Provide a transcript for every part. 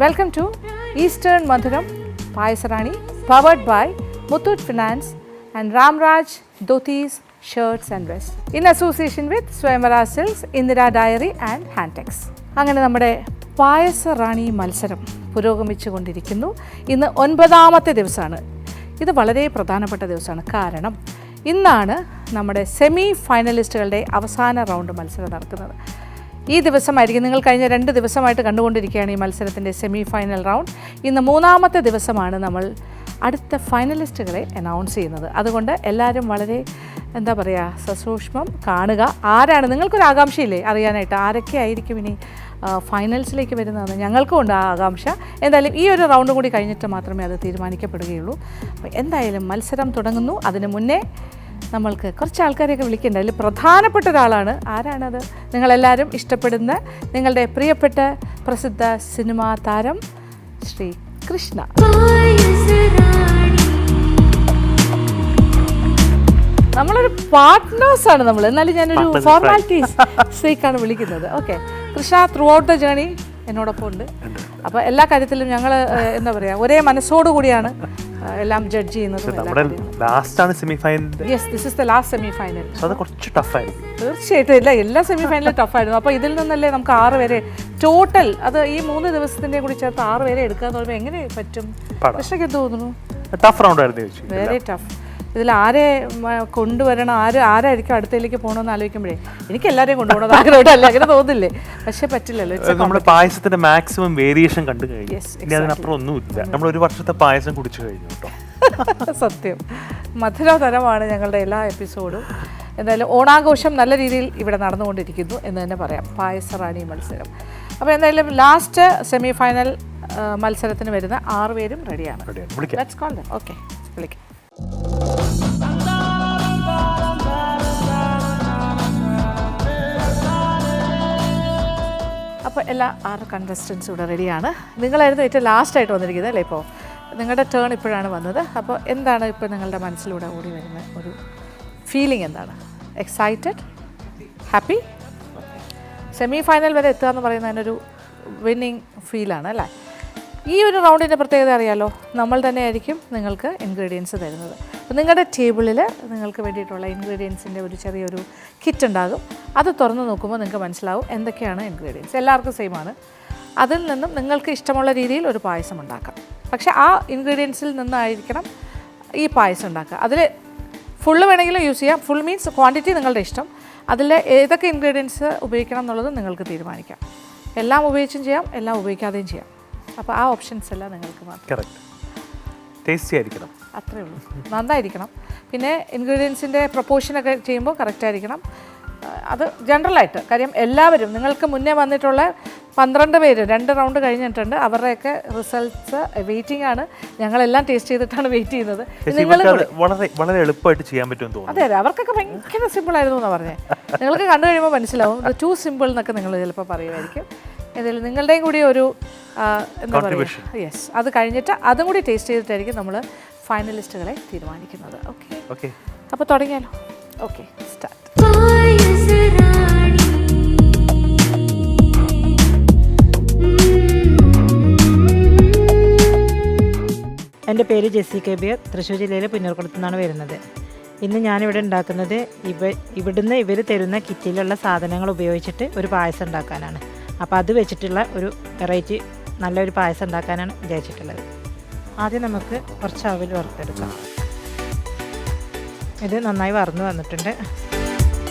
Welcome to Eastern Madhuram Payasarani, powered by Muthoot Finance and Ramraj Dhotis Shirts and Vests in association with Swayamvara Silks, Indira Dairy and Handtex. അങ്ങനെ നമ്മുടെ പായസറാണി മത്സരം പുരോഗമിച്ചു കൊണ്ടിരിക്കുന്നു. ഇന്ന് 9ാമത്തെ ദിവസമാണ്. ഇത് വളരെ പ്രധാനപ്പെട്ട ദിവസമാണ്. കാരണം ഇന്നാണ് നമ്മുടെ സെമി ഫൈനലിസ്റ്റുകളുടെ അവസാന റൗണ്ട് മത്സരം നടക്കുന്നത്. ഈ ദിവസമായിരിക്കും, നിങ്ങൾ കഴിഞ്ഞ 2 ദിവസമായിട്ട് കണ്ടുകൊണ്ടിരിക്കുകയാണ് ഈ മത്സരത്തിൻ്റെ സെമി ഫൈനൽ റൗണ്ട്. ഇന്ന് 3ാമത്തെ ദിവസമാണ് നമ്മൾ അടുത്ത ഫൈനലിസ്റ്റുകളെ അനൗൺസ് ചെയ്യുന്നത്. അതുകൊണ്ട് എല്ലാവരും വളരെ എന്താ പറയുക, സസൂക്ഷ്മം കാണുക. ആരാണ്, നിങ്ങൾക്കൊരു ആകാംക്ഷയില്ലേ അറിയാനായിട്ട് ആരൊക്കെ ആയിരിക്കും ഇനി ഫൈനൽസിലേക്ക് വരുന്നതെന്ന്? ഞങ്ങൾക്കും ഉണ്ട് ആ ആകാംക്ഷ. എന്തായാലും ഈ ഒരു റൗണ്ട് കൂടി കഴിഞ്ഞിട്ട് മാത്രമേ അത് തീരുമാനിക്കപ്പെടുകയുള്ളൂ. അപ്പോൾ എന്തായാലും മത്സരം തുടങ്ങുന്നു. അതിന് മുന്നേ നമ്മൾക്ക് കുറച്ച് ആൾക്കാരെയൊക്കെ വിളിക്കേണ്ട. അതിൽ പ്രധാനപ്പെട്ട ഒരാളാണ്. ആരാണത്? നിങ്ങളെല്ലാവരും ഇഷ്ടപ്പെടുന്ന നിങ്ങളുടെ പ്രിയപ്പെട്ട പ്രസിദ്ധ സിനിമാ താരം ശ്രീ കൃഷ്ണ. നമ്മളൊരു പാർട്ട്നേഴ്സാണ് നമ്മൾ, എന്നാലും ഞാനൊരു ഫോർമാലിറ്റീസ് സേക്കാണ് വിളിക്കുന്നത്. Okay, Krishna through out the journey എന്നോടൊപ്പം ഉണ്ട്. അപ്പോൾ എല്ലാ കാര്യത്തിലും ഞങ്ങൾ എന്താ പറയുക, ഒരേ മനസ്സോടുകൂടിയാണ് എല്ലാം ജഡ്ജ് ചെയ്യുന്നത്. തീർച്ചയായിട്ടും എല്ലാ സെമി ഫൈനലും ടഫായിരുന്നു. അപ്പോൾ ഇതിൽ നിന്നല്ലേ നമുക്ക് 6 പേരെ ടോട്ടൽ, അത് ഈ 3 ദിവസത്തിൻ്റെ കൂടി ചേർത്ത് 6 പേരെ എടുക്കുക എന്ന് പറയുമ്പോൾ എങ്ങനെ പറ്റും? കൃഷ്ണയ്ക്ക് എന്ത് തോന്നുന്നു? Very tough. ഇതിൽ ആരെ കൊണ്ടുവരണം, ആരായിരിക്കും അടുത്തേക്ക് പോകണമെന്ന് ആലോചിക്കുമ്പോഴേ എനിക്ക് എല്ലാവരെയും കൊണ്ടുപോകണം ആഗ്രഹമല്ല, അങ്ങനെ തോന്നില്ലേ? പക്ഷെ പറ്റില്ലല്ലോ. നമ്മൾ പായസത്തിന്റെ മാക്സിമം വേരിയേഷൻ കണ്ടു കഴിഞ്ഞു. അതിനപ്പുറം ഒന്നുമില്ല. നമ്മൾ ഒരു വർഷത്തെ പായസം കുടിച്ചു കഴിഞ്ഞു കേട്ടോ. സത്യം, മധുരതരമാണ് ഞങ്ങളുടെ എല്ലാ എപ്പിസോഡും. എന്തായാലും ഓണാഘോഷം നല്ല രീതിയിൽ ഇവിടെ നടന്നുകൊണ്ടിരിക്കുന്നു എന്ന് തന്നെ പറയാം. പായസറാണി മത്സരം. അപ്പോൾ എന്തായാലും ലാസ്റ്റ് സെമി ഫൈനൽ മത്സരത്തിന് വരുന്ന 6 പേരും റെഡിയാണ്. Let's call dum. ഓക്കെ, വിളിക്കാം. അപ്പോൾ എല്ലാ 6 കണ്ടസ്റ്റൻസും ഇവിടെ റെഡിയാണ്. നിങ്ങളായിരുന്നു ഏറ്റവും ലാസ്റ്റായിട്ട് വന്നിരിക്കുന്നത് അല്ലേ? ഇപ്പോൾ നിങ്ങളുടെ ടേൺ ഇപ്പോഴാണ് വന്നത്. അപ്പോൾ എന്താണ് ഇപ്പോൾ നിങ്ങളുടെ മനസ്സിലൂടെ ഓടി വരുന്ന ഒരു ഫീലിംഗ്? എന്താണ്? എക്സൈറ്റഡ്? ഹാപ്പി? സെമി ഫൈനൽ വരെ എത്തുക എന്ന് പറയുന്നതിനൊരു വിന്നിങ് ഫീലാണ് അല്ലേ? ഈ ഒരു റൗണ്ടിൻ്റെ പ്രത്യേകത അറിയാലോ, നമ്മൾ തന്നെയായിരിക്കും നിങ്ങൾക്ക് ഇൻഗ്രീഡിയൻസ് തരുന്നത്. അപ്പോൾ നിങ്ങളുടെ ടേബിളിൽ നിങ്ങൾക്ക് വേണ്ടിയിട്ടുള്ള ഇൻഗ്രീഡിയൻസിൻ്റെ ഒരു ചെറിയൊരു കിറ്റ് ഉണ്ടാകും. അത് തുറന്ന് നോക്കുമ്പോൾ നിങ്ങൾക്ക് മനസ്സിലാവും എന്തൊക്കെയാണ് ഇൻഗ്രീഡിയൻസ്. എല്ലാവർക്കും സെയിമാണ്. അതിൽ നിന്നും നിങ്ങൾക്ക് ഇഷ്ടമുള്ള രീതിയിൽ ഒരു പായസം ഉണ്ടാക്കാം. പക്ഷേ ആ ഇൻഗ്രീഡിയൻസിൽ നിന്നായിരിക്കണം ഈ പായസം ഉണ്ടാക്കുക. അതിൽ ഫുള്ള് വേണമെങ്കിലും യൂസ് ചെയ്യാം. ഫുൾ മീൻസ് ക്വാണ്ടിറ്റി നിങ്ങളുടെ ഇഷ്ടം. അതിൽ ഏതൊക്കെ ഇൻഗ്രീഡിയൻസ് ഉപയോഗിക്കണം എന്നുള്ളത് നിങ്ങൾക്ക് തീരുമാനിക്കാം. എല്ലാം ഉപയോഗിച്ചും ചെയ്യാം, എല്ലാം ഉപയോഗിക്കാതെയും ചെയ്യാം. അപ്പോൾ ആ ഓപ്ഷൻസ് എല്ലാം നിങ്ങൾക്ക് മാത്രം. ടേസ്റ്റി ആയിരിക്കണം, അത്രേ ഉള്ളൂ. നന്നായിരിക്കണം. പിന്നെ ഇൻഗ്രീഡിയൻസിൻ്റെ പ്രൊപ്പോർഷനൊക്കെ ചെയ്യുമ്പോൾ കറക്റ്റായിരിക്കണം. അത് ജനറലായിട്ട്. കാര്യം എല്ലാവരും നിങ്ങൾക്ക് മുന്നേ വന്നിട്ടുള്ള 12 പേര് 2 റൗണ്ട് കഴിഞ്ഞിട്ടുണ്ട്. അവരുടെയൊക്കെ റിസൾട്ട്സ് വെയിറ്റിംഗ് ആണ്. ഞങ്ങളെല്ലാം ടേസ്റ്റ് ചെയ്തിട്ടാണ് വെയിറ്റ് ചെയ്യുന്നത്. വളരെ എളുപ്പമായിട്ട് ചെയ്യാൻ പറ്റുമെന്ന് തോന്നുന്നു. അതെ, അവർക്കൊക്കെ ഭയങ്കര സിമ്പിൾ ആയിരുന്നു എന്നാണ് പറഞ്ഞത്. നിങ്ങൾക്ക് കണ്ടു കഴിയുമ്പോൾ മനസ്സിലാവും ഇത് ടു സിമ്പിൾ എന്നൊക്കെ നിങ്ങൾ ചിലപ്പോൾ പറയുമായിരിക്കും. ഏതായാലും നിങ്ങളുടെയും കൂടി ഒരു എന്താ പറയുക, യെസ്, അത് കഴിഞ്ഞിട്ട് അതും കൂടി ടേസ്റ്റ് ചെയ്തിട്ടായിരിക്കും നമ്മൾ ഫൈനലിസ്റ്റുകളെ തീരുമാനിക്കുന്നത്. ഓക്കെ, അപ്പോൾ തുടങ്ങിയാലോ? Okay, start. എൻ്റെ പേര് ജെസ്സി കബീർ, തൃശ്ശൂർ ജില്ലയിലെ പുന്നൂർക്കുളത്തു നിന്നാണ് വരുന്നത്. ഇന്ന് ഞാനിവിടെ ഉണ്ടാക്കുന്നത് ഇവിടുന്ന് ഇവർ തരുന്ന കിറ്റിലുള്ള സാധനങ്ങൾ ഉപയോഗിച്ചിട്ട് ഒരു പായസം ഉണ്ടാക്കാനാണ്. അപ്പോൾ അത് വെച്ചിട്ടുള്ള ഒരു വെറൈറ്റി നല്ലൊരു പായസം ഉണ്ടാക്കാനാണ് വിചാരിച്ചിട്ടുള്ളത്. ആദ്യം നമുക്ക് കുറച്ച് അവിൽ വറുത്തെടുക്കാം. ഇത് നന്നായി വറന്ന് വന്നിട്ടുണ്ട്.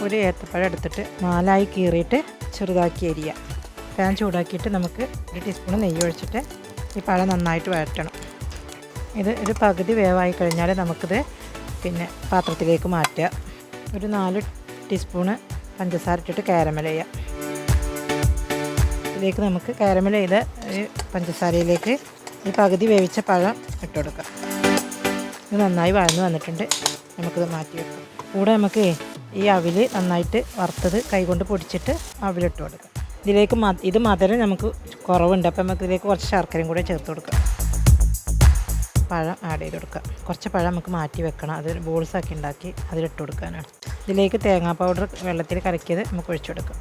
ഒരു ഏത്തപ്പഴം എടുത്തിട്ട് 4ആയി കീറിയിട്ട് ചെറുതാക്കി അരിയാം. പാൻ ചൂടാക്കിയിട്ട് നമുക്ക് 1 ടീസ്പൂൺ നെയ്യ് ഒഴിച്ചിട്ട് ഈ പഴം നന്നായിട്ട് വഴറ്റണം. ഇത് ഒരു പകുതി വേവായി കഴിഞ്ഞാൽ നമുക്കിത് പിന്നെ പാത്രത്തിലേക്ക് മാറ്റുക. ഒരു 4 ടീസ്പൂണ് പഞ്ചസാര ഇട്ടിട്ട് കാരമൽ ചെയ്യാം. ഇതിലേക്ക് നമുക്ക് കാരമൽ ചെയ്ത പഞ്ചസാരയിലേക്ക് ഈ പകുതി വേവിച്ച പഴം ഇട്ട് കൊടുക്കാം. ഇത് നന്നായി വഴന്ന് വന്നിട്ടുണ്ട്. നമുക്കിത് മാറ്റി വെക്കാം. കൂടെ നമുക്ക് ഈ അവിൽ നന്നായിട്ട് വറുത്തത് കൈകൊണ്ട് പൊടിച്ചിട്ട് അവിലിട്ട് കൊടുക്കാം. ഇതിലേക്ക് ഇത് മധുരം നമുക്ക് കുറവുണ്ട്. അപ്പം നമുക്ക് ഇതിലേക്ക് കുറച്ച് ശർക്കരയും കൂടെ ചേർത്ത് കൊടുക്കാം. പഴം ആഡ് ചെയ്ത് കൊടുക്കാം. കുറച്ച് പഴം നമുക്ക് മാറ്റി വെക്കണം. അത് ബോൾസാക്കി ഉണ്ടാക്കി അതിലിട്ട് കൊടുക്കാനാണ്. ഇതിലേക്ക് തേങ്ങാ പൗഡർ വെള്ളത്തിൽ കലക്കിയത് നമുക്ക് ഒഴിച്ചു കൊടുക്കാം.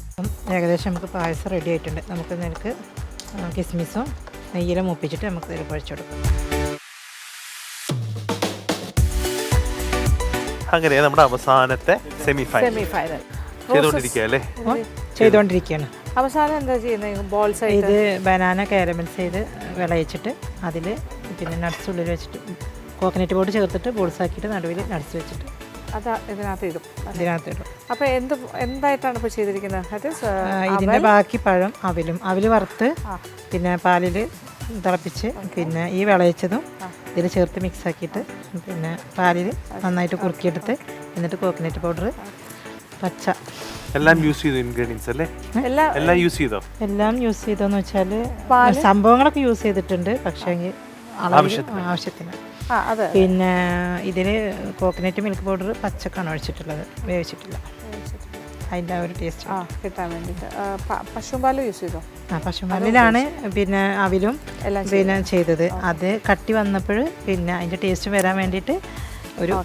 അപ്പം ഏകദേശം നമുക്ക് പായസം റെഡി ആയിട്ടുണ്ട്. നമുക്ക് ഇതിലേക്ക് കിസ്മിസും നെയ്യിൽ മൂപ്പിച്ചിട്ട് നമുക്ക് ഇതിൽ കുഴച്ചെടുക്കാം. അങ്ങനെ നമ്മുടെ അവസാനത്തെ സെമി ഫൈനൽ ചെയ്തോണ്ടിരിക്കുക അല്ലേ? ചെയ്തുകൊണ്ടിരിക്കുകയാണ്. അവസാനം എന്താ ചെയ്യുന്നത്? ബോൾസ് ഇത് ബനാന കാരമൽസ് ചെയ്ത് വിളയിച്ചിട്ട് അതിൽ പിന്നെ നട്ട്സ് ഉള്ളിൽ വെച്ചിട്ട് കോക്കനട്ട് പൗഡർ ചേർത്തിട്ട് ബോൾസ് ആക്കിയിട്ട് നടുവിൽ നട്ട്സ് വെച്ചിട്ട് അതാ ഇതിനകത്ത് ഇടും. ഇതിനകത്ത് ഇടും. അപ്പോൾ എന്തായിട്ടാണ് ഇപ്പോൾ ചെയ്തിരിക്കുന്നത്? ഇതിൻ്റെ ബാക്കി പഴം അവിൽ വറുത്ത് പിന്നെ പാലിൽ തിളപ്പിച്ച് പിന്നെ ഈ വിളയിച്ചതും ഇതിൽ ചേർത്ത് മിക്സ് ആക്കിയിട്ട് പിന്നെ പാലിൽ നന്നായിട്ട് കുറുക്കിയെടുത്ത് എന്നിട്ട് കോക്കനട്ട് പൗഡർ പച്ച എല്ലാം യൂസ് ചെയ്തു ഇൻഗ്രീഡിയൻസ് അല്ലേ? എല്ലാം യൂസ് ചെയ്തോ? എല്ലാം യൂസ് ചെയ്തോന്ന് വെച്ചാൽ സംഭവങ്ങളൊക്കെ യൂസ് ചെയ്തിട്ടുണ്ട്, പക്ഷേ ആവശ്യത്തിന്. പിന്നെ ഇതിൽ കോക്കനട്ട് മിൽക്ക് പൗഡർ പച്ചക്കാണ് ഒഴിച്ചിട്ടുള്ളത്, വേവിച്ചിട്ടില്ല. അതിൻ്റെ ഒരു ടേസ്റ്റ് കിട്ടാൻ വേണ്ടിയിട്ട് പശുപാല് യൂസ് ചെയ്തോ? പശുപാലിലാണ് പിന്നെ അവിലും പിന്നെ ചെയ്തത്. അത് കട്ടി വന്നപ്പോൾ പിന്നെ അതിൻ്റെ ടേസ്റ്റ് വരാൻ വേണ്ടിയിട്ട് ഒരു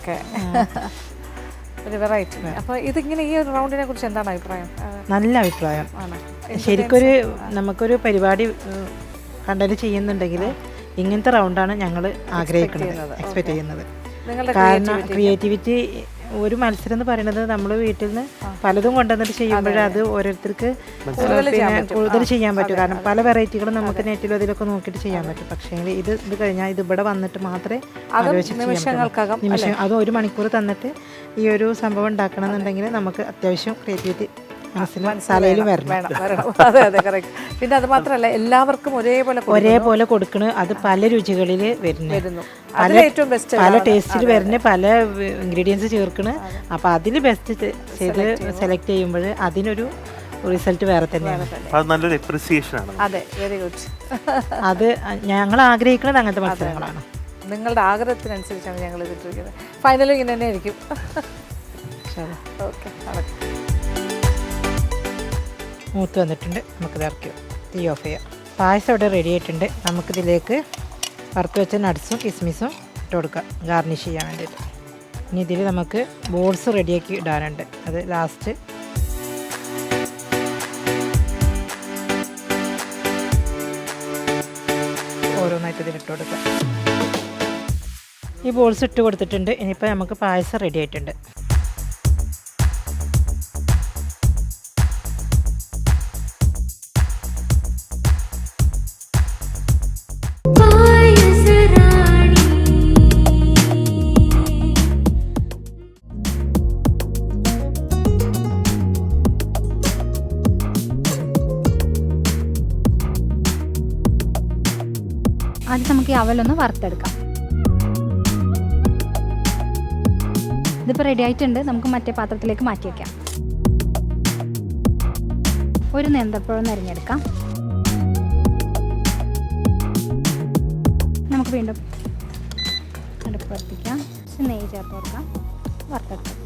ഒരു വെറൈറ്റി. അപ്പോൾ ഇതിങ്ങനെ ഈ ഒരു റൗണ്ടിനെ കുറിച്ച് എന്താണ് അഭിപ്രായം? നല്ല അഭിപ്രായം ആണ്. ശരിക്കൊരു നമുക്കൊരു പരിപാടി കണ്ടന്റ് ചെയ്യുന്നുണ്ടെങ്കിൽ ഇങ്ങനത്തെ റൗണ്ടാണ് ഞങ്ങൾ ആഗ്രഹിക്കുന്നത്, എക്സ്പെക്ട് ചെയ്യുന്നത്. കാരണം ക്രിയേറ്റിവിറ്റി, ഒരു മത്സരം എന്ന് പറയുന്നത് നമ്മൾ വീട്ടിൽ നിന്ന് പലതും കൊണ്ടുവന്നിട്ട് ചെയ്യുമ്പോൾ അത് ഓരോരുത്തർക്ക് പിന്നെ കൂടുതൽ ചെയ്യാൻ പറ്റും. കാരണം പല വെറൈറ്റികളും നമുക്ക് നെറ്റിലും അതിലൊക്കെ നോക്കിയിട്ട് ചെയ്യാൻ പറ്റും. പക്ഷേ ഇത് കഴിഞ്ഞാൽ ഇത് ഇവിടെ വന്നിട്ട് മാത്രമേ ആലോചിച്ച് നിമിഷം അത് 1 മണിക്കൂർ തന്നിട്ട് ഈ ഒരു സംഭവം ഉണ്ടാക്കണം എന്നുണ്ടെങ്കിൽ നമുക്ക് അത്യാവശ്യം ക്രിയേറ്റിവിറ്റി തലയിലും വരണം. പിന്നെ അത് മാത്രമല്ല എല്ലാവർക്കും ഒരേപോലെ കൊടുക്കണം. അത് പല രുചികളിൽ വരുന്നു, പല ടേസ്റ്റിൽ വരുന്ന പല ഇൻഗ്രീഡിയൻസ് ചേർക്കണ്. അപ്പോൾ അതിൽ ബെസ്റ്റ് ചെയ്ത് സെലക്ട് ചെയ്യുമ്പോൾ അതിനൊരു റിസൾട്ട് വേറെ തന്നെയാണ്. അത് ഞങ്ങൾ ആഗ്രഹിക്കുന്നത് അങ്ങനത്തെ മത്സരങ്ങളാണ്. നിങ്ങളുടെ ആഗ്രഹത്തിനനുസരിച്ചാണ് ഞങ്ങൾ ഇതിട്ടിരിക്കുന്നത്. ഫൈനലും ഇങ്ങനെ തന്നെ ആയിരിക്കും. ഓക്കെ, മൂത്ത് വന്നിട്ടുണ്ട്, നമുക്കിത് ഇറക്കി തീ ഓഫ് ചെയ്യാം. പായസം ഇവിടെ റെഡി ആയിട്ടുണ്ട്. നമുക്കിതിലേക്ക് വറുത്ത് വെച്ച നട്ട്സും കിസ്മിസും ഇട്ട് കൊടുക്കാം ഗാർണിഷ് ചെയ്യാൻ വേണ്ടിയിട്ട്. ഇനി ഇതിൽ നമുക്ക് ബോൾസ് റെഡിയാക്കി ഇടാനുണ്ട്, അത് ലാസ്റ്റ്. ഓരോന്നായിട്ട് ഇതിലിട്ട് കൊടുക്കാം. ഈ ബോൾസ് ഇട്ട് കൊടുത്തിട്ടുണ്ട്. ഇനിയിപ്പോൾ നമുക്ക് പായസം റെഡി ആയിട്ടുണ്ട്. ആദ്യം നമുക്ക് ഈ അവലൊന്ന് വറുത്തെടുക്കാം. ഇതിപ്പോൾ റെഡി ആയിട്ടുണ്ട്. നമുക്ക് മറ്റേ പാത്രത്തിലേക്ക് മാറ്റി വയ്ക്കാം. ഒരു നേന്ത്രപ്പഴം അരിഞ്ഞെടുക്കാം. നമുക്ക് വീണ്ടും അടുപ്പ് വർത്തിക്കാം. നെയ്യ് ചേർത്ത് കൊടുക്കാം. വറുത്തെടുക്കാം.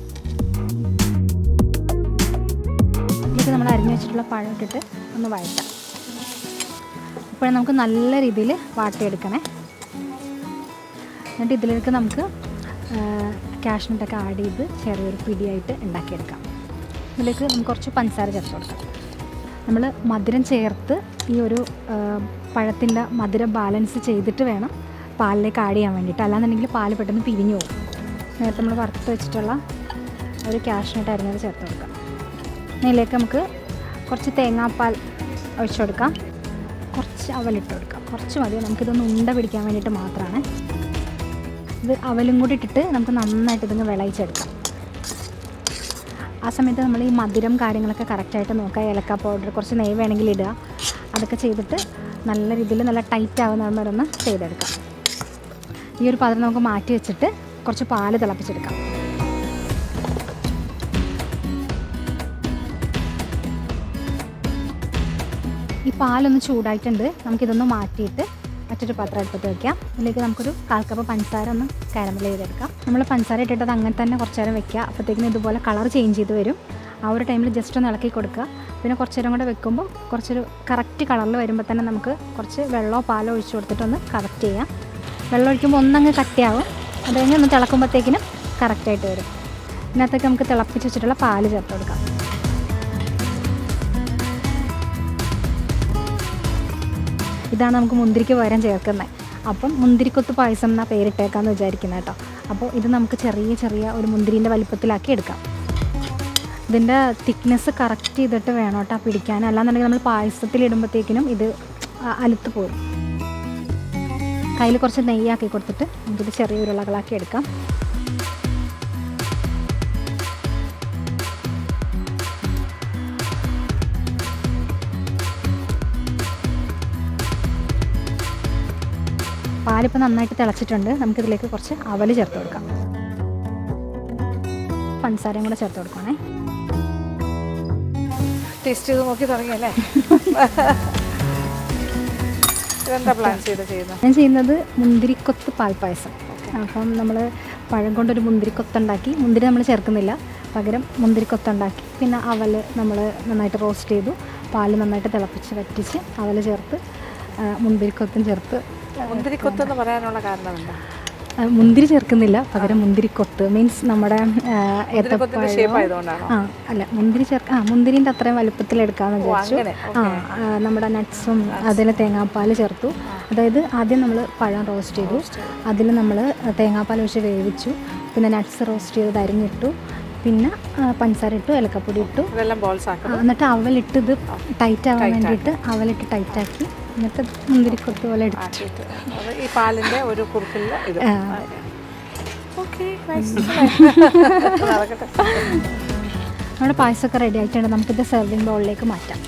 ഇതിലേക്ക് നമ്മൾ അരിഞ്ഞു വെച്ചിട്ടുള്ള പഴം ഇട്ടിട്ട് ഒന്ന് വഴറ്റാം. ഇപ്പോഴും നമുക്ക് നല്ല രീതിയിൽ വാട്ടിയെടുക്കണേ. എന്നിട്ട് ഇതിലേക്ക് നമുക്ക് കാഷ്നട്ടൊക്കെ ആഡ് ചെയ്ത് ചെറിയൊരു പിടിയായിട്ട് ഉണ്ടാക്കിയെടുക്കാം. ഇതിലേക്ക് നമുക്ക് കുറച്ച് പഞ്ചസാര ചേർത്ത് കൊടുക്കാം. നമ്മൾ മധുരം ചേർത്ത് ഈ ഒരു പഴത്തിൻ്റെ മധുരം ബാലൻസ് ചെയ്തിട്ട് വേണം പാലിലേക്ക് ആഡ് ചെയ്യാൻ വേണ്ടിയിട്ട്. അല്ലാന്നുണ്ടെങ്കിൽ പാൽ പെട്ടെന്ന് പിരിഞ്ഞു പോകും. നേരത്തെ നമ്മൾ വറുത്ത് വെച്ചിട്ടുള്ള ഒരു കാഷ്നട്ട് അരിഞ്ഞത് ചേർത്ത് കൊടുക്കാം. ഇതിലേക്ക് നമുക്ക് കുറച്ച് തേങ്ങാപ്പാൽ ഒഴിച്ചു കൊടുക്കാം. കുറച്ച് അവലിട്ട് കൊടുക്കാം. കുറച്ച് മതി, നമുക്കിതൊന്ന് ഉണ്ട പിടിക്കാൻ വേണ്ടിയിട്ട് മാത്രമാണ്. ഇത് അവലും കൂടി ഇട്ടിട്ട് നമുക്ക് നന്നായിട്ട് ഇതൊന്ന് വിളയിച്ചെടുക്കാം. ആ സമയത്ത് നമ്മൾ ഈ മധുരം കാര്യങ്ങളൊക്കെ കറക്റ്റായിട്ട് നോക്കുക. ഏലക്ക പൗഡർ, കുറച്ച് നെയ്യ് വേണമെങ്കിൽ ഇടുക. അതൊക്കെ ചെയ്തിട്ട് നല്ല രീതിയിൽ നല്ല ടൈറ്റ് ആവുന്ന വരെ ഒന്ന് ചെയ്തെടുക്കാം. ഈ ഒരു പാത്രം നമുക്ക് മാറ്റി വെച്ചിട്ട് കുറച്ച് പാല് തിളപ്പിച്ചെടുക്കാം. ഈ പാലൊന്ന് ചൂടായിട്ടുണ്ട്. നമുക്കിതൊന്ന് മാറ്റിയിട്ട് മറ്റൊരു പാത്രം എടുത്തിട്ട് വയ്ക്കാം. ഇതിലേക്ക് നമുക്കൊരു 1/4 കപ്പ് പഞ്ചസാര ഒന്ന് കാരമൽ ചെയ്തെടുക്കാം. നമ്മൾ പഞ്ചസാര ഇട്ടിട്ട് അത് അങ്ങനെ തന്നെ കുറച്ച് നേരം വെക്കുക. അപ്പോഴത്തേക്കിനും ഇതുപോലെ കളർ ചേഞ്ച് ചെയ്ത് വരും. ആ ഒരു ടൈമിൽ ജസ്റ്റ് ഒന്ന് ഇളക്കി കൊടുക്കുക. പിന്നെ കുറച്ച് നേരം കൂടെ വെക്കുമ്പോൾ കുറച്ചൊരു കറക്റ്റ് കളറിൽ വരുമ്പോൾ തന്നെ നമുക്ക് കുറച്ച് വെള്ളമോ പാലോ ഒഴിച്ച് കൊടുത്തിട്ടൊന്ന് കറക്റ്റ് ചെയ്യാം. വെള്ളം ഒഴിക്കുമ്പോൾ ഒന്നങ്ങ് കട്ടിയാവും. അത് കഴിഞ്ഞ് ഒന്ന് തിളക്കുമ്പോഴത്തേക്കിനും കറക്റ്റായിട്ട് വരും. ഇതിനകത്തേക്ക് നമുക്ക് തിളപ്പിച്ച് വെച്ചിട്ടുള്ള പാല് ചേർത്ത് കൊടുക്കാം. ഇതാണ് നമുക്ക് മുന്തിരിക്ക് പകരം ചേർക്കുന്നത്. അപ്പം മുന്തിരിക്കൊത്ത് പായസം എന്നാ പേരിട്ടേക്കാന്ന് വിചാരിക്കുന്നത് കേട്ടോ. അപ്പോൾ ഇത് നമുക്ക് ചെറിയ ചെറിയ ഒരു മുന്തിരീൻ്റെ വലിപ്പത്തിലാക്കി എടുക്കാം. ഇതിൻ്റെ തിക്നെസ് കറക്റ്റ് ചെയ്തിട്ട് വേണം കേട്ടോ പിടിക്കാൻ, അല്ലാന്നുണ്ടെങ്കിൽ നമ്മൾ പായസത്തിലിടുമ്പോഴത്തേക്കിനും ഇത് അലുത്ത് പോകും. കയ്യിൽ കുറച്ച് നെയ്യാക്കി കൊടുത്തിട്ട് നമുക്കിത് ചെറിയ ഉരുളകളാക്കി എടുക്കാം. പാലിപ്പോൾ നന്നായിട്ട് തിളച്ചിട്ടുണ്ട്. നമുക്കിതിലേക്ക് കുറച്ച് അവൽ ചേർത്ത് കൊടുക്കാം. പഞ്ചസാരയും കൂടെ ചേർത്ത് കൊടുക്കണേ. ടേസ്റ്റ് ചെയ്ത് നോക്കി തുടങ്ങിയല്ലേ? ഇതെന്താ പ്ലാൻ ചെയ്യുന്നത്? ഞാൻ ചെയ്യുന്നത് മുന്തിരിക്കൊത്ത് പാൽപ്പായസം. അപ്പം നമ്മൾ പഴം കൊണ്ടൊരു മുന്തിരിക്കൊത്തുണ്ടാക്കി, മുന്തിരി നമ്മൾ ചേർക്കുന്നില്ല, പകരം മുന്തിരിക്കൊത്തുണ്ടാക്കി, പിന്നെ അവൽ നമ്മൾ നന്നായിട്ട് റോസ്റ്റ് ചെയ്തു, പാൽ നന്നായിട്ട് തിളപ്പിച്ച് വറ്റിച്ച് അവൽ ചേർത്ത് മുന്തിരിക്കൊത്തും ചേർത്ത്. മുന്തിരിക്കൊത്തെന്ന് പറയാനുള്ള കാരണം എന്താ? മുന്തിരി ചേർക്കുന്നില്ല, പകരം മുന്തിരിക്കൊത്ത് മീൻസ് നമ്മുടെ ഏത്തപ്പഴം. അല്ല, മുന്തിരി മുന്തിരിൻ്റെ അത്രയും വലുപ്പത്തിലെടുക്കാമെന്ന് വിചാരിച്ചു. നമ്മുടെ നട്ട്സും അതിൽ തേങ്ങാപ്പാൽ ചേർത്തു. അതായത് ആദ്യം നമ്മൾ പഴം റോസ്റ്റ് ചെയ്തു, അതിൽ നമ്മൾ തേങ്ങാപ്പാൽ ഒഴിച്ച് വേവിച്ചു, പിന്നെ നട്ട്സ് റോസ്റ്റ് ചെയ്ത് അരിഞ്ഞിട്ടു, പിന്നെ പഞ്ചസാര ഇട്ടു, ഏലക്കപ്പൊടി ഇട്ടു, എന്നിട്ട് അവലിട്ട് ഇത് ടൈറ്റ് ആവാൻ വേണ്ടിയിട്ട് അവലിട്ട് ടൈറ്റാക്കി, എന്നിട്ട് മുന്തിരിക്കൊത്ത് പോലെ എടുത്തിട്ട് ഈ പാലിൻ്റെ ഒരു കുറുക്കില്ല. നമ്മുടെ പായസമൊക്കെ റെഡി ആയിട്ടുണ്ട്. നമുക്കിത് സെർവിങ് ബൗളിലേക്ക് മാറ്റാം.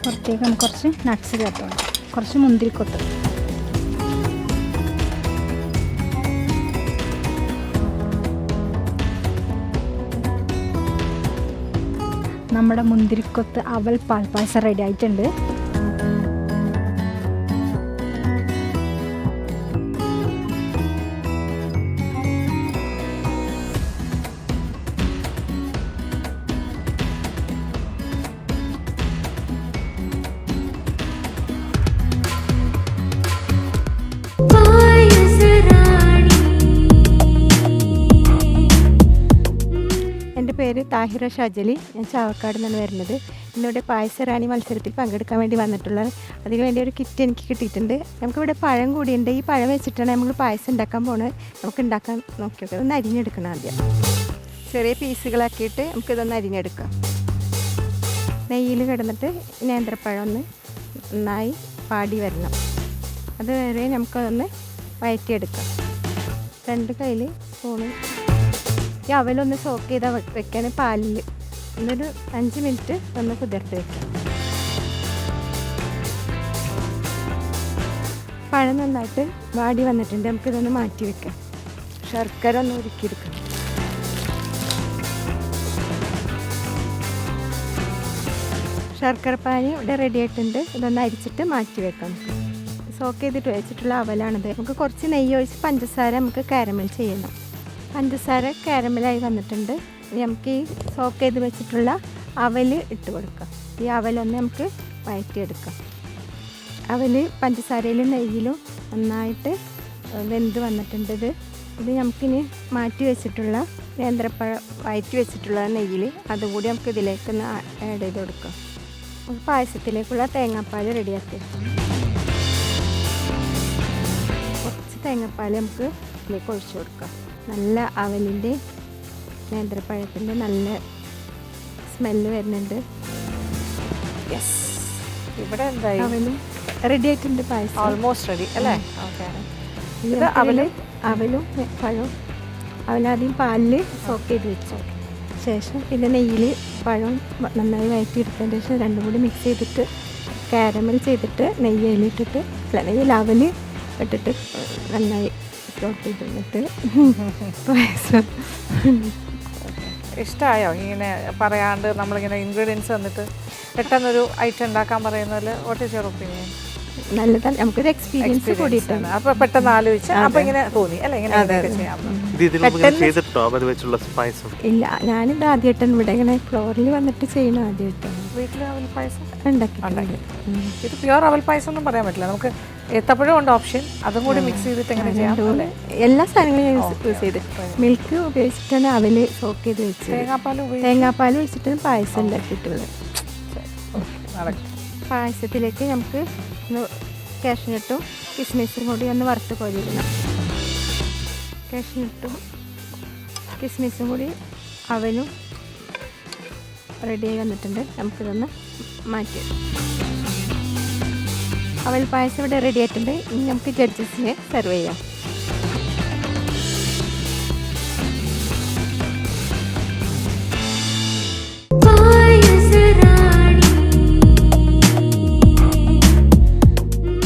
പുറത്തേക്ക് നമുക്ക് കുറച്ച് നട്ട്സ് ചേർത്തോളാം, കുറച്ച് മുന്തിരിക്കൊത്ത്. നമ്മുടെ മുന്തിരിക്കൊത്ത് അവൽ പാൽപ്പായസം റെഡി ആയിട്ടുണ്ട്. എൻ്റെ പേര് താഹിറ ഷാജലി. ഞാൻ ചാവക്കാട് നിന്നാണ് വരുന്നത്. എന്നോട് പായസറാണി മത്സരത്തിൽ പങ്കെടുക്കാൻ വേണ്ടി വന്നിട്ടുള്ളത്. അതിന് വേണ്ടി ഒരു കിറ്റ് എനിക്ക് കിട്ടിയിട്ടുണ്ട്. നമുക്കിവിടെ പഴം കൂടിയുണ്ട്. ഈ പഴം വെച്ചിട്ടാണ് നമ്മൾ പായസം ഉണ്ടാക്കാൻ പോകുന്നത്. നമുക്ക് ഉണ്ടാക്കാൻ നോക്കിയൊക്കെ ഒന്ന് അരിഞ്ഞെടുക്കണം. ആദ്യം ചെറിയ പീസുകളാക്കിയിട്ട് നമുക്കിതൊന്ന് അരിഞ്ഞെടുക്കാം. നെയ്യിൽ കിടന്നിട്ട് നേന്ത്രപ്പഴം ഒന്ന് നന്നായി പാടി വരണം. അതുവരെ നമുക്കതൊന്ന് വഴറ്റിയെടുക്കാം. രണ്ട് കയ്യിൽ സ്പൂണ് ഈ അവലൊന്ന് സോക്ക് ചെയ്താൽ വെക്കാൻ പാലിൽ എന്നൊരു 5 മിനിറ്റ് ഒന്ന് കുതിർത്ത് വെക്കാം. പഴം നന്നായിട്ട് വാടി വന്നിട്ടുണ്ട്. നമുക്കിതൊന്ന് മാറ്റി വെക്കാം. ശർക്കര ഒന്ന് ഉരുക്കിയെടുക്കാം. ശർക്കരപ്പാനി ഇവിടെ റെഡി ആയിട്ടുണ്ട്. ഇതൊന്ന് അരിച്ചിട്ട് മാറ്റി വെക്കാം. സോക്ക് ചെയ്തിട്ട് വെച്ചിട്ടുള്ള അവലാണിത്. നമുക്ക് കുറച്ച് നെയ്യ് ഒഴിച്ച് പഞ്ചസാര നമുക്ക് കാരമൽ ചെയ്യണം. പഞ്ചസാര കാരമലായി വന്നിട്ടുണ്ട്. നമുക്ക് ഈ സോക്ക് ചെയ്ത് വെച്ചിട്ടുള്ള അവൽ ഇട്ട് കൊടുക്കാം. ഈ അവലൊന്ന് നമുക്ക് വഴറ്റിയെടുക്കാം. അവൽ പഞ്ചസാരയിലും നെയ്യിലും നന്നായിട്ട് വെന്ത് വന്നിട്ടുണ്ട്. ഇത് നമുക്കിനി മാറ്റി വെച്ചിട്ടുള്ള നേന്ത്രപ്പഴം വഴറ്റി വെച്ചിട്ടുള്ള നെയ്യിൽ അതുകൂടി നമുക്ക് ഇതിലേക്കൊന്ന് ആഡ് ചെയ്ത് കൊടുക്കാം. നമുക്ക് പായസത്തിലേക്കുള്ള തേങ്ങാപ്പാൽ റെഡിയാക്കി കുറച്ച് തേങ്ങാപ്പാൽ നമുക്ക് ഇതിലേക്ക് ഒഴിച്ചു കൊടുക്കാം. നല്ല അവലിൻ്റെ നേന്ത്രപ്പഴത്തിൻ്റെ നല്ല സ്മെല്ല് വരുന്നുണ്ട്. ഇവിടെ എന്തായി? അവലും റെഡി ആയിട്ടുണ്ട്. പായസം ഓൾമോസ്റ്റ് റെഡി അല്ലേ? ഓക്കെ. ഇത് അവലും പഴവും അവലാദ്യം പാലിൽ സോക്ക് ചെയ്ത് വെച്ചു ശേഷം പിന്നെ നെയ്യിൽ പഴം നന്നായി വഴറ്റിയെടുത്തതിന് ശേഷം രണ്ടും കൂടി മിക്സ് ചെയ്തിട്ട് കാരമൽ ചെയ്തിട്ട് നെയ്യിലിട്ടിട്ട് നെയ്യിൽ അവൽ ഇട്ടിട്ട് നന്നായി ിട്ട് പായസം. ഇഷ്ടമായോ ഇങ്ങനെ പറയാണ്ട് നമ്മളിങ്ങനെ ഇൻഗ്രീഡിയൻസ് വന്നിട്ട് പെട്ടെന്നൊരു ഐറ്റം ഉണ്ടാക്കാൻ പറയുന്നതിൽ വാട്ട് ഈസ് യുവർ ഒപ്പീനിയൻ? നല്ലതാണ്. നമുക്കൊരു എക്സ്പീരിയൻസ് കൂടിയിട്ടാണ്. അപ്പൊ പെട്ടെന്ന് ആലോചിച്ച് അപ്പൊ ഇങ്ങനെ തോന്നി അല്ലെ? ഇല്ല, ഞാനിത് ആദ്യമായിട്ടാണ് ഇവിടെ ഇങ്ങനെ ഫ്ലോറിൽ വന്നിട്ട് ചെയ്യണം. ആദ്യമായിട്ടാണ് വീട്ടിൽ അവൽ പായസം ഉണ്ടാക്കി. ഇത് പ്യുവർ അവൽ പായസം ഒന്നും പറയാൻ പറ്റില്ല. നമുക്ക് ഏത്തപ്പഴം ഉണ്ട് ഓപ്ഷൻ, അതും കൂടി മിക്സ് ചെയ്തിട്ട് എങ്ങനെ ചെയ്യാം. എല്ലാ സാധനങ്ങളും ഞാൻ യൂസ് ചെയ്ത് മിൽക്ക് ഉപയോഗിച്ചിട്ടാണ് അവല് സോക്ക് ചെയ്ത് വെച്ചത്. തേങ്ങാപ്പാൽ ഒഴിച്ചിട്ടാണ് പായസം ഉണ്ടാക്കിയിട്ടുള്ളത്. പായസത്തിലേക്ക് നമുക്ക് ഒന്ന് കാഷ്നട്ടും കിസ്മിസും കൂടി ഒന്ന് വറുത്ത് കോരിയിടണം. കാഷ്നട്ടും കിസ്മിസും കൂടി അവലും റെഡിയായി വന്നിട്ടുണ്ട്. നമുക്കിതൊന്ന് മാറ്റി. അവൽ പായസം ഇവിടെ റെഡി ആയിട്ടുണ്ട്. ഇനി നമുക്ക് ജഡ്ജസിനെ സെർവ് ചെയ്യാം.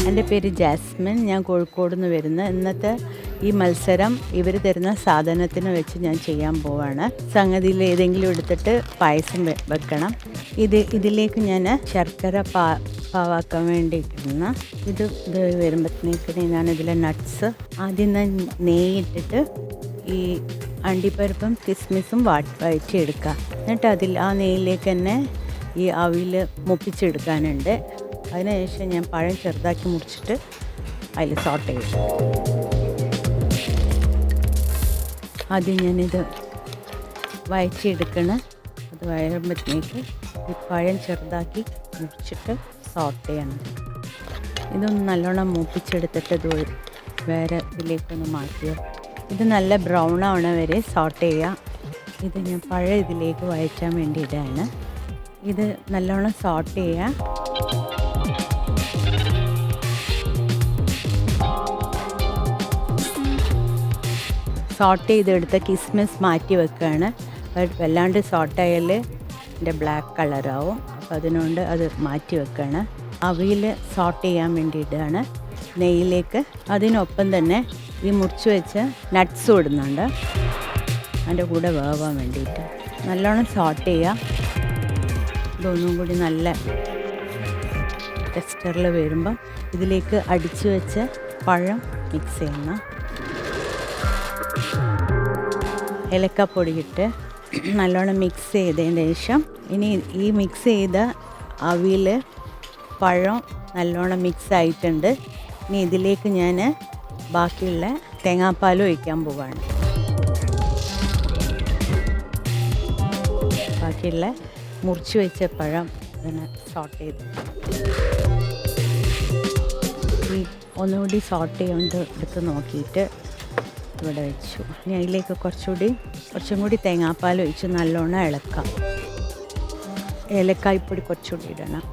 എൻ്റെ പേര് ജാസ്മിൻ. ഞാൻ കോഴിക്കോട് നിന്ന് വരുന്ന. ഇന്നത്തെ ഈ മത്സരം ഇവർ തരുന്ന സാധനത്തിന് വെച്ച് ഞാൻ ചെയ്യാൻ പോവാണ്. സംഗതിയിൽ ഏതെങ്കിലും എടുത്തിട്ട് പായസം ഇതിലേക്ക് ഞാൻ ശർക്കര പാവാക്കാൻ വേണ്ടിയിട്ടിരുന്ന ഇത് വരുമ്പോഴത്തേക്ക് ഞാനിതിൽ നട്ട്സ് ആദ്യം നെയ്യിട്ടിട്ട് ഈ അണ്ടിപ്പരിപ്പും കിസ്മിസും വഴറ്റിയെടുക്കുക. എന്നിട്ട് ആ നെയ്യിലേക്ക് തന്നെ ഈ അവിൽ മുപ്പിച്ചെടുക്കാനുണ്ട്. അതിനുശേഷം ഞാൻ പഴം ചെറുതാക്കി മുറിച്ചിട്ട് അതിൽ സോട്ട് ചെയ്യും. ആദ്യം ഞാനിത് വഴറ്റിയെടുക്കണം. അത് വഴറുമ്പോഴത്തേക്ക് ഈ പഴം ചെറുതാക്കി മുറിച്ചിട്ട് സോട്ട് ചെയ്യണം. ഇതൊന്ന് നല്ലോണം മൂപ്പിച്ചെടുത്തിട്ട് ഇത് വേറെ ഇതിലേക്കൊന്ന് മാറ്റുക. ഇത് നല്ല ബ്രൗൺ ആവണ വരെ സോട്ട് ചെയ്യുക. ഇത് ഞാൻ പഴം ഇതിലേക്ക് വഴറ്റാൻ വേണ്ടിയിട്ടാണ്. ഇത് നല്ലോണം സോട്ട് ചെയ്യുക. സോട്ട് ചെയ്തെടുത്ത കിസ്മിസ് മാറ്റി വെക്കുകയാണ്. വല്ലാണ്ട് സോട്ടായാൽ എൻ്റെ ബ്ലാക്ക് കളറാവും. അപ്പോൾ അതിനോണ്ട് അത് മാറ്റി വെക്കുകയാണ്. അവിൽ സോട്ട് ചെയ്യാൻ വേണ്ടിയിട്ടാണ് നെയ്യിലേക്ക്. അതിനൊപ്പം തന്നെ ഈ മുറിച്ച് വെച്ച് നട്ട്സും ഇടുന്നുണ്ട് അതിൻ്റെ കൂടെ വേവാൻ വേണ്ടിയിട്ട്. നല്ലോണം സോട്ട് ചെയ്യുക. ഇതൊന്നും കൂടി നല്ല ടെക്സ്ചറിൽ വരുമ്പം ഇതിലേക്ക് അടിച്ചു വെച്ച് പഴം മിക്സ് ചെയ്യണം. ഏലക്കപ്പൊടി ഇട്ട് നല്ലോണം മിക്സ് ചെയ്തതിന് ശേഷം ഇനി ഈ മിക്സ് ചെയ്ത അവിൽ പഴം നല്ലോണം മിക്സ് ആയിട്ടുണ്ട്. ഇനി ഇതിലേക്ക് ഞാൻ ബാക്കിയുള്ള തേങ്ങാപ്പാൽ ഒഴിക്കാൻ പോവാണ്. ബാക്കിയുള്ള മുറിച്ച് വെച്ച പഴം ഇതിനെ സോട്ട് ചെയ്ത് ഈ ഒന്നുകൂടി സോട്ട് ചെയ്തുകൊണ്ട് എടുത്ത് നോക്കിയിട്ട് ഇവിടെ വെച്ചു. ഇനി അതിലേക്ക് കുറച്ചും കൂടി തേങ്ങാപ്പാൽ ഒഴിച്ച് നല്ലോണം ഇളക്കാം. ഏലക്കായ്പ്പൊടി കുറച്ചുകൂടി ഇടണം.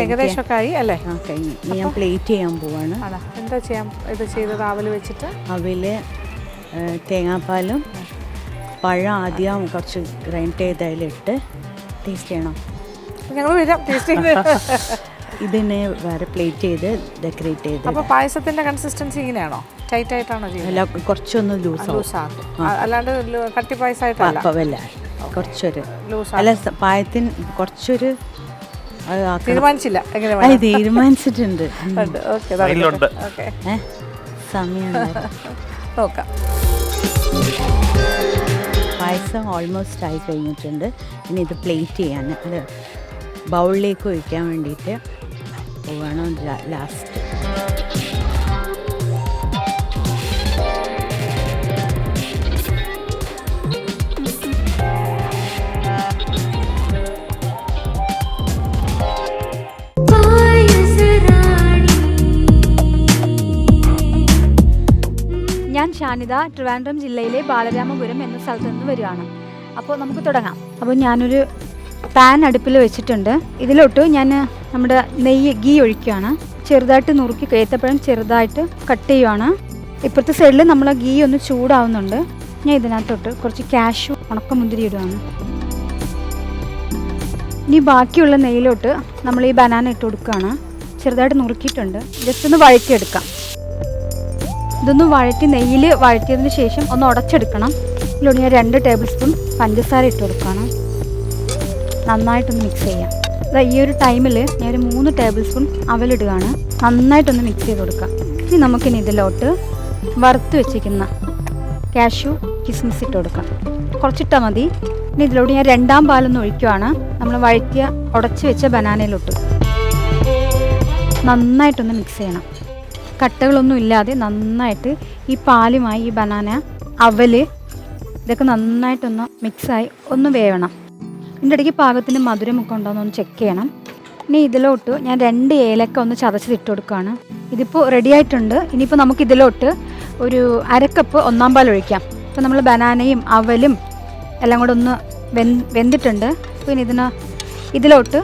ഏകദേശമൊക്കെ ആയി അല്ലേ? കഴിഞ്ഞു. ഇനി ഞാൻ പ്ലേറ്റ് ചെയ്യാൻ പോവാണ്. എന്താ ചെയ്യാം ഇത് ചെയ്തത്? അവൽ വെച്ചിട്ട് അവൽ തേങ്ങാപ്പാലും പഴം ആദ്യം കുറച്ച് ഗ്രൈൻഡ് ചെയ്ത് അതിലിട്ട് ടേസ്റ്റ് ചെയ്യണം. ഞങ്ങൾ വരാം ടേസ്റ്റ് ചെയ്ത്. ഇതിനെ വേറെ പ്ലേറ്റ് ചെയ്ത് ഡെക്കറേറ്റ് ചെയ്ത്. അപ്പോൾ പായസത്തിന്റെ കൺസിസ്റ്റൻസി ഇങ്ങനെയാണോ? ടൈറ്റ് ആയിട്ടാണോ ചെയ്യുന്നത്? കുറച്ചൊന്ന് ലൂസാക്കും. അല്ലാണ്ട് കട്ടി പായസമായിട്ടല്ല, കുറച്ചൊരു അല്ല പായത്തിന് കുറച്ചൊരു തീരുമാനിച്ചില്ല. തീരുമാനിച്ചിട്ടുണ്ട്. സമയം നോക്കാം. പായസം ഓൾമോസ്റ്റ് ആയി കഴിഞ്ഞിട്ടുണ്ട്. ഇനി ഇത് പ്ലേറ്റ് ചെയ്യാൻ അത് ബൗളിലേക്ക് ഒഴിക്കാൻ വേണ്ടിയിട്ട് പോവാണ് ലാസ്റ്റ്. ഞാൻ ഷാനിദ, ട്രിവാൻഡ്രം ജില്ലയിലെ ബാലരാമപുരം എന്ന സ്ഥലത്ത് നിന്ന് വരികയാണ്. അപ്പോൾ നമുക്ക് തുടങ്ങാം. അപ്പോൾ ഞാനൊരു പാൻ അടുപ്പിൽ വെച്ചിട്ടുണ്ട്. ഇതിലോട്ട് ഞാൻ നമ്മുടെ ഗീ ഒഴിക്കുകയാണ്. ചെറുതായിട്ട് നുറുക്കി ഏത്തപ്പഴം ചെറുതായിട്ട് കട്ട് ചെയ്യുവാണ്. ഇപ്പുറത്തെ സൈഡിൽ നമ്മൾ ഗീ ഒന്ന് ചൂടാവുന്നുണ്ട്. ഞാൻ ഇതിനകത്തോട്ട് കുറച്ച് കാഷ്യൂ ഉണക്കമുന്തിരി ഇടുകയാണ്. ഇനി ബാക്കിയുള്ള നെയ്യിലോട്ട് നമ്മൾ ഈ ബനാന ഇട്ട് കൊടുക്കുകയാണ്. ചെറുതായിട്ട് നുറുക്കിയിട്ടുണ്ട്. ജസ്റ്റ് ഒന്ന് വഴറ്റിയെടുക്കാം. ഇതൊന്ന് വഴറ്റി നെയ്യിൽ വഴറ്റിയതിന് ശേഷം ഒന്ന് ഉടച്ചെടുക്കണം. ഇതിലൂടെ ഞാൻ 2 ടേബിൾ സ്പൂൺ പഞ്ചസാര ഇട്ട് കൊടുക്കുകയാണ്. നന്നായിട്ടൊന്ന് മിക്സ് ചെയ്യാം. ഈ ഒരു ടൈമിൽ ഞാൻ 3 ടേബിൾ സ്പൂൺ അവലിടുകയാണ്. നന്നായിട്ടൊന്ന് മിക്സ് ചെയ്ത് കൊടുക്കാം. ഇനി നമുക്കിനി ഇതിലോട്ട് വറുത്ത് വെച്ചിരിക്കുന്ന കാഷ്യൂ കിസ്മിസ് ഇട്ട് കൊടുക്കാം. കുറച്ചിട്ടാൽ മതി. ഇനി ഇതിലോട്ട് ഞാൻ 2ാം പാലൊന്ന് ഒഴിക്കുകയാണ്. നമ്മൾ വഴറ്റിയ ഉടച്ച് വെച്ച ബനാനയിലോട്ട് നന്നായിട്ടൊന്ന് മിക്സ് ചെയ്യണം. കട്ടകളൊന്നും ഇല്ലാതെ നന്നായിട്ട് ഈ പാലുമായി ഈ ബനാന അവൽ ഇതൊക്കെ നന്നായിട്ടൊന്ന് മിക്സായി ഒന്ന് വേവണം. ഇതിൻ്റെ ഇടയ്ക്ക് പാകത്തിന് മധുരമൊക്കെ ഉണ്ടോ എന്നൊന്ന് ചെക്ക് ചെയ്യണം. ഇനി ഇതിലോട്ട് ഞാൻ 2 ഏലക്ക ഒന്ന് ചതച്ചത് ഇട്ട് കൊടുക്കുകയാണ്. ഇതിപ്പോൾ റെഡി ആയിട്ടുണ്ട്. ഇനിയിപ്പോൾ നമുക്ക് ഇതിലോട്ട് ഒരു 1/2 കപ്പ് 1/4 പാൽ ഒഴിക്കാം. ഇപ്പോൾ നമ്മൾ ബനാനയും അവലും എല്ലാം കൂടെ ഒന്ന് വെന്തിട്ടുണ്ട്. പിന്നെ ഇതിലോട്ട്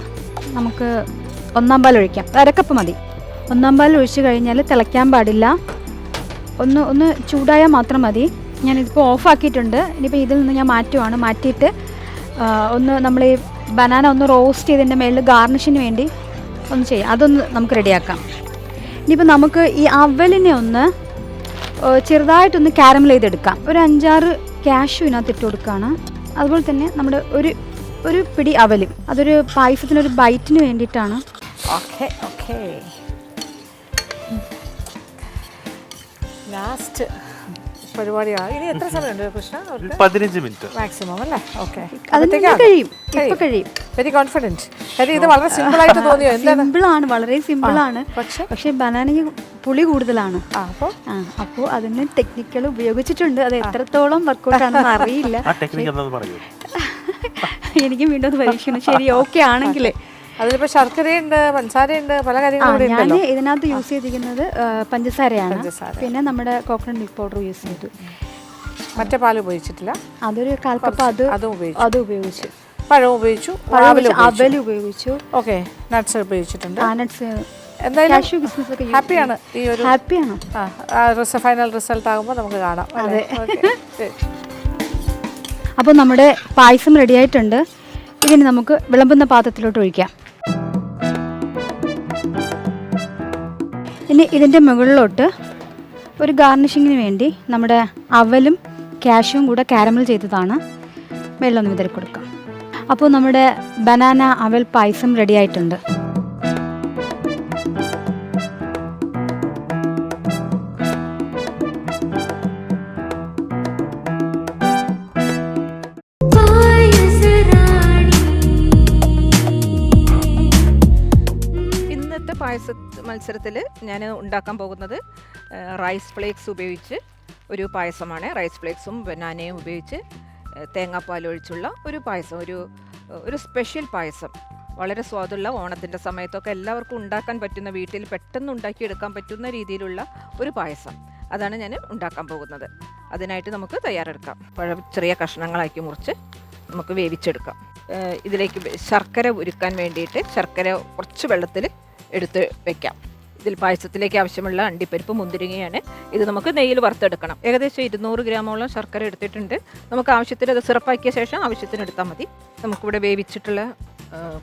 നമുക്ക് 1/4 പാൽ ഒഴിക്കാം. 1/2 കപ്പ് മതി. 1/4 പാൽ ഒഴിച്ച് കഴിഞ്ഞാൽ തിളയ്ക്കാൻ പാടില്ല, ഒന്ന് ചൂടായാൽ മാത്രം മതി. ഞാനിതിപ്പോൾ ഓഫാക്കിയിട്ടുണ്ട്. ഇനിയിപ്പോൾ ഇതിൽ നിന്ന് ഞാൻ മാറ്റിയിട്ട് ഒന്ന് നമ്മൾ ഈ ബനാന ഒന്ന് റോസ്റ്റ് ചെയ്തതിൻ്റെ മേളിൽ ഗാർണിഷിന് വേണ്ടി ഒന്ന് ചെയ്യാം. അതൊന്ന് നമുക്ക് റെഡിയാക്കാം. ഇനിയിപ്പോൾ നമുക്ക് ഈ അവലിനെ ഒന്ന് ചെറുതായിട്ടൊന്ന് കാരമൽ ചെയ്തെടുക്കാം. ഒരു 5-6 കാഷ്യൂ ഇതിനകത്ത് ഇട്ട് കൊടുക്കുകയാണ്. അതുപോലെ തന്നെ നമ്മുടെ ഒരു പിടി അവലും, അതൊരു പായസത്തിനൊരു ബൈറ്റിന് വേണ്ടിയിട്ടാണ്. ഓക്കെ ഓക്കെ, ലാസ്റ്റ് പരിപാടിയാണ്. ഇനി എത്ര സമയമുണ്ട് കൃഷ്ണ? 15 മിനിറ്റ് മാക്സിമം അല്ലേ? ഓക്കെ, കഴിയും. Very confident. കാര്യം ഇത് വളരെ സിമ്പിൾ ആയിട്ട് തോന്നിയോ? സിമ്പിളാണ്, വളരെ സിമ്പിളാണ്. പക്ഷേ ബനാനയ്ക്ക് പുളി കൂടുതലാണ്. അപ്പോൾ അതിന് ടെക്നിക്കൽ ഉപയോഗിച്ചിട്ടുണ്ട്. അത് എത്രത്തോളം വർക്കൗട്ട് ആണെന്ന് അറിയില്ല. എനിക്ക് വീണ്ടും അത് പരീക്ഷിക്കണം. ശരി, ഓക്കെ ആണെങ്കിലേ. അതിലിപ്പോ ശർക്കരയുണ്ട്, പഞ്ചസാരയുണ്ട്, പല കാര്യങ്ങളും. ഞാൻ ഇതിനകത്ത് യൂസ് ചെയ്തിരിക്കുന്നത് പഞ്ചസാരയാണ്. പിന്നെ നമ്മുടെ കോക്കനട്ട് മിൽക്ക് പൗഡർ യൂസ് ചെയ്തു. മറ്റേ പാൽ ഉപയോഗിച്ചിട്ടില്ല. അതൊരു 1/4 കപ്പ് അത് ഉപയോഗിച്ചു. പഴം ഉപയോഗിച്ചു, അവൽ ഉപയോഗിച്ചു. ഓക്കെ, നട്ട്സ് ഉപയോഗിച്ചിട്ടുണ്ട്. നട്ട്സ് എന്തായാലും ഹാപ്പിയാണ്. ഈ ഒരു ഹാപ്പിയാണ്. ഫൈനൽ റിസൾട്ട് ആകുമ്പോൾ നമുക്ക് കാണാം. അതെ. അപ്പോൾ നമ്മുടെ പായസം റെഡി ആയിട്ടുണ്ട്. ഇതിന് നമുക്ക് വിളമ്പുന്ന പാത്രത്തിലോട്ട് ഒഴിക്കാം. ഇനി ഇതിൻ്റെ മുകളിലോട്ട് ഒരു ഗാർണിഷിങ്ങിന് വേണ്ടി നമ്മുടെ അവലും കാഷ്യൂവും കൂടെ കാരമൽ ചെയ്തതാണ് വെള്ളമൊന്ന് വിതറി കൊടുക്കാം. അപ്പോൾ നമ്മുടെ ബനാന അവൽ പായസം റെഡി ആയിട്ടുണ്ട്. മത്സരത്തിൽ ഞാൻ ഉണ്ടാക്കാൻ പോകുന്നത് റൈസ് ഫ്ലേക്സ് ഉപയോഗിച്ച് ഒരു പായസമാണ്. റൈസ് ഫ്ലേക്സും ബനാനയും ഉപയോഗിച്ച് തേങ്ങാപ്പാൽ ഒഴിച്ചുള്ള ഒരു പായസം, ഒരു സ്പെഷ്യൽ പായസം. വളരെ സ്വാദുള്ള, ഓണത്തിൻ്റെ സമയത്തൊക്കെ എല്ലാവർക്കും ഉണ്ടാക്കാൻ പറ്റുന്ന, വീട്ടിൽ പെട്ടെന്ന് ഉണ്ടാക്കിയെടുക്കാൻ പറ്റുന്ന രീതിയിലുള്ള ഒരു പായസം. അതാണ് ഞാൻ ഉണ്ടാക്കാൻ പോകുന്നത്. അതിനായിട്ട് നമുക്ക് തയ്യാറെടുക്കാം. പഴം ചെറിയ കഷ്ണങ്ങളാക്കി മുറിച്ച് നമുക്ക് വേവിച്ചെടുക്കാം. ഇതിലേക്ക് ശർക്കര ഉരുക്കാൻ വേണ്ടിയിട്ട് ശർക്കര കുറച്ച് വെള്ളത്തിൽ എടുത്ത് വെക്കാം. ഇതിൽ പായസത്തിലേക്ക് ആവശ്യമുള്ള അണ്ടിപ്പരിപ്പ്, മുന്തിരിങ്ങയാണ്. ഇത് നമുക്ക് നെയ്യിൽ വറുത്തെടുക്കണം. ഏകദേശം 200 ഗ്രാമോളം ശർക്കര എടുത്തിട്ടുണ്ട്. നമുക്ക് ആവശ്യത്തിന് അത് സിറപ്പാക്കിയ ശേഷം ആവശ്യത്തിന് എടുത്താൽ മതി. നമുക്കിവിടെ വേവിച്ചിട്ടുള്ള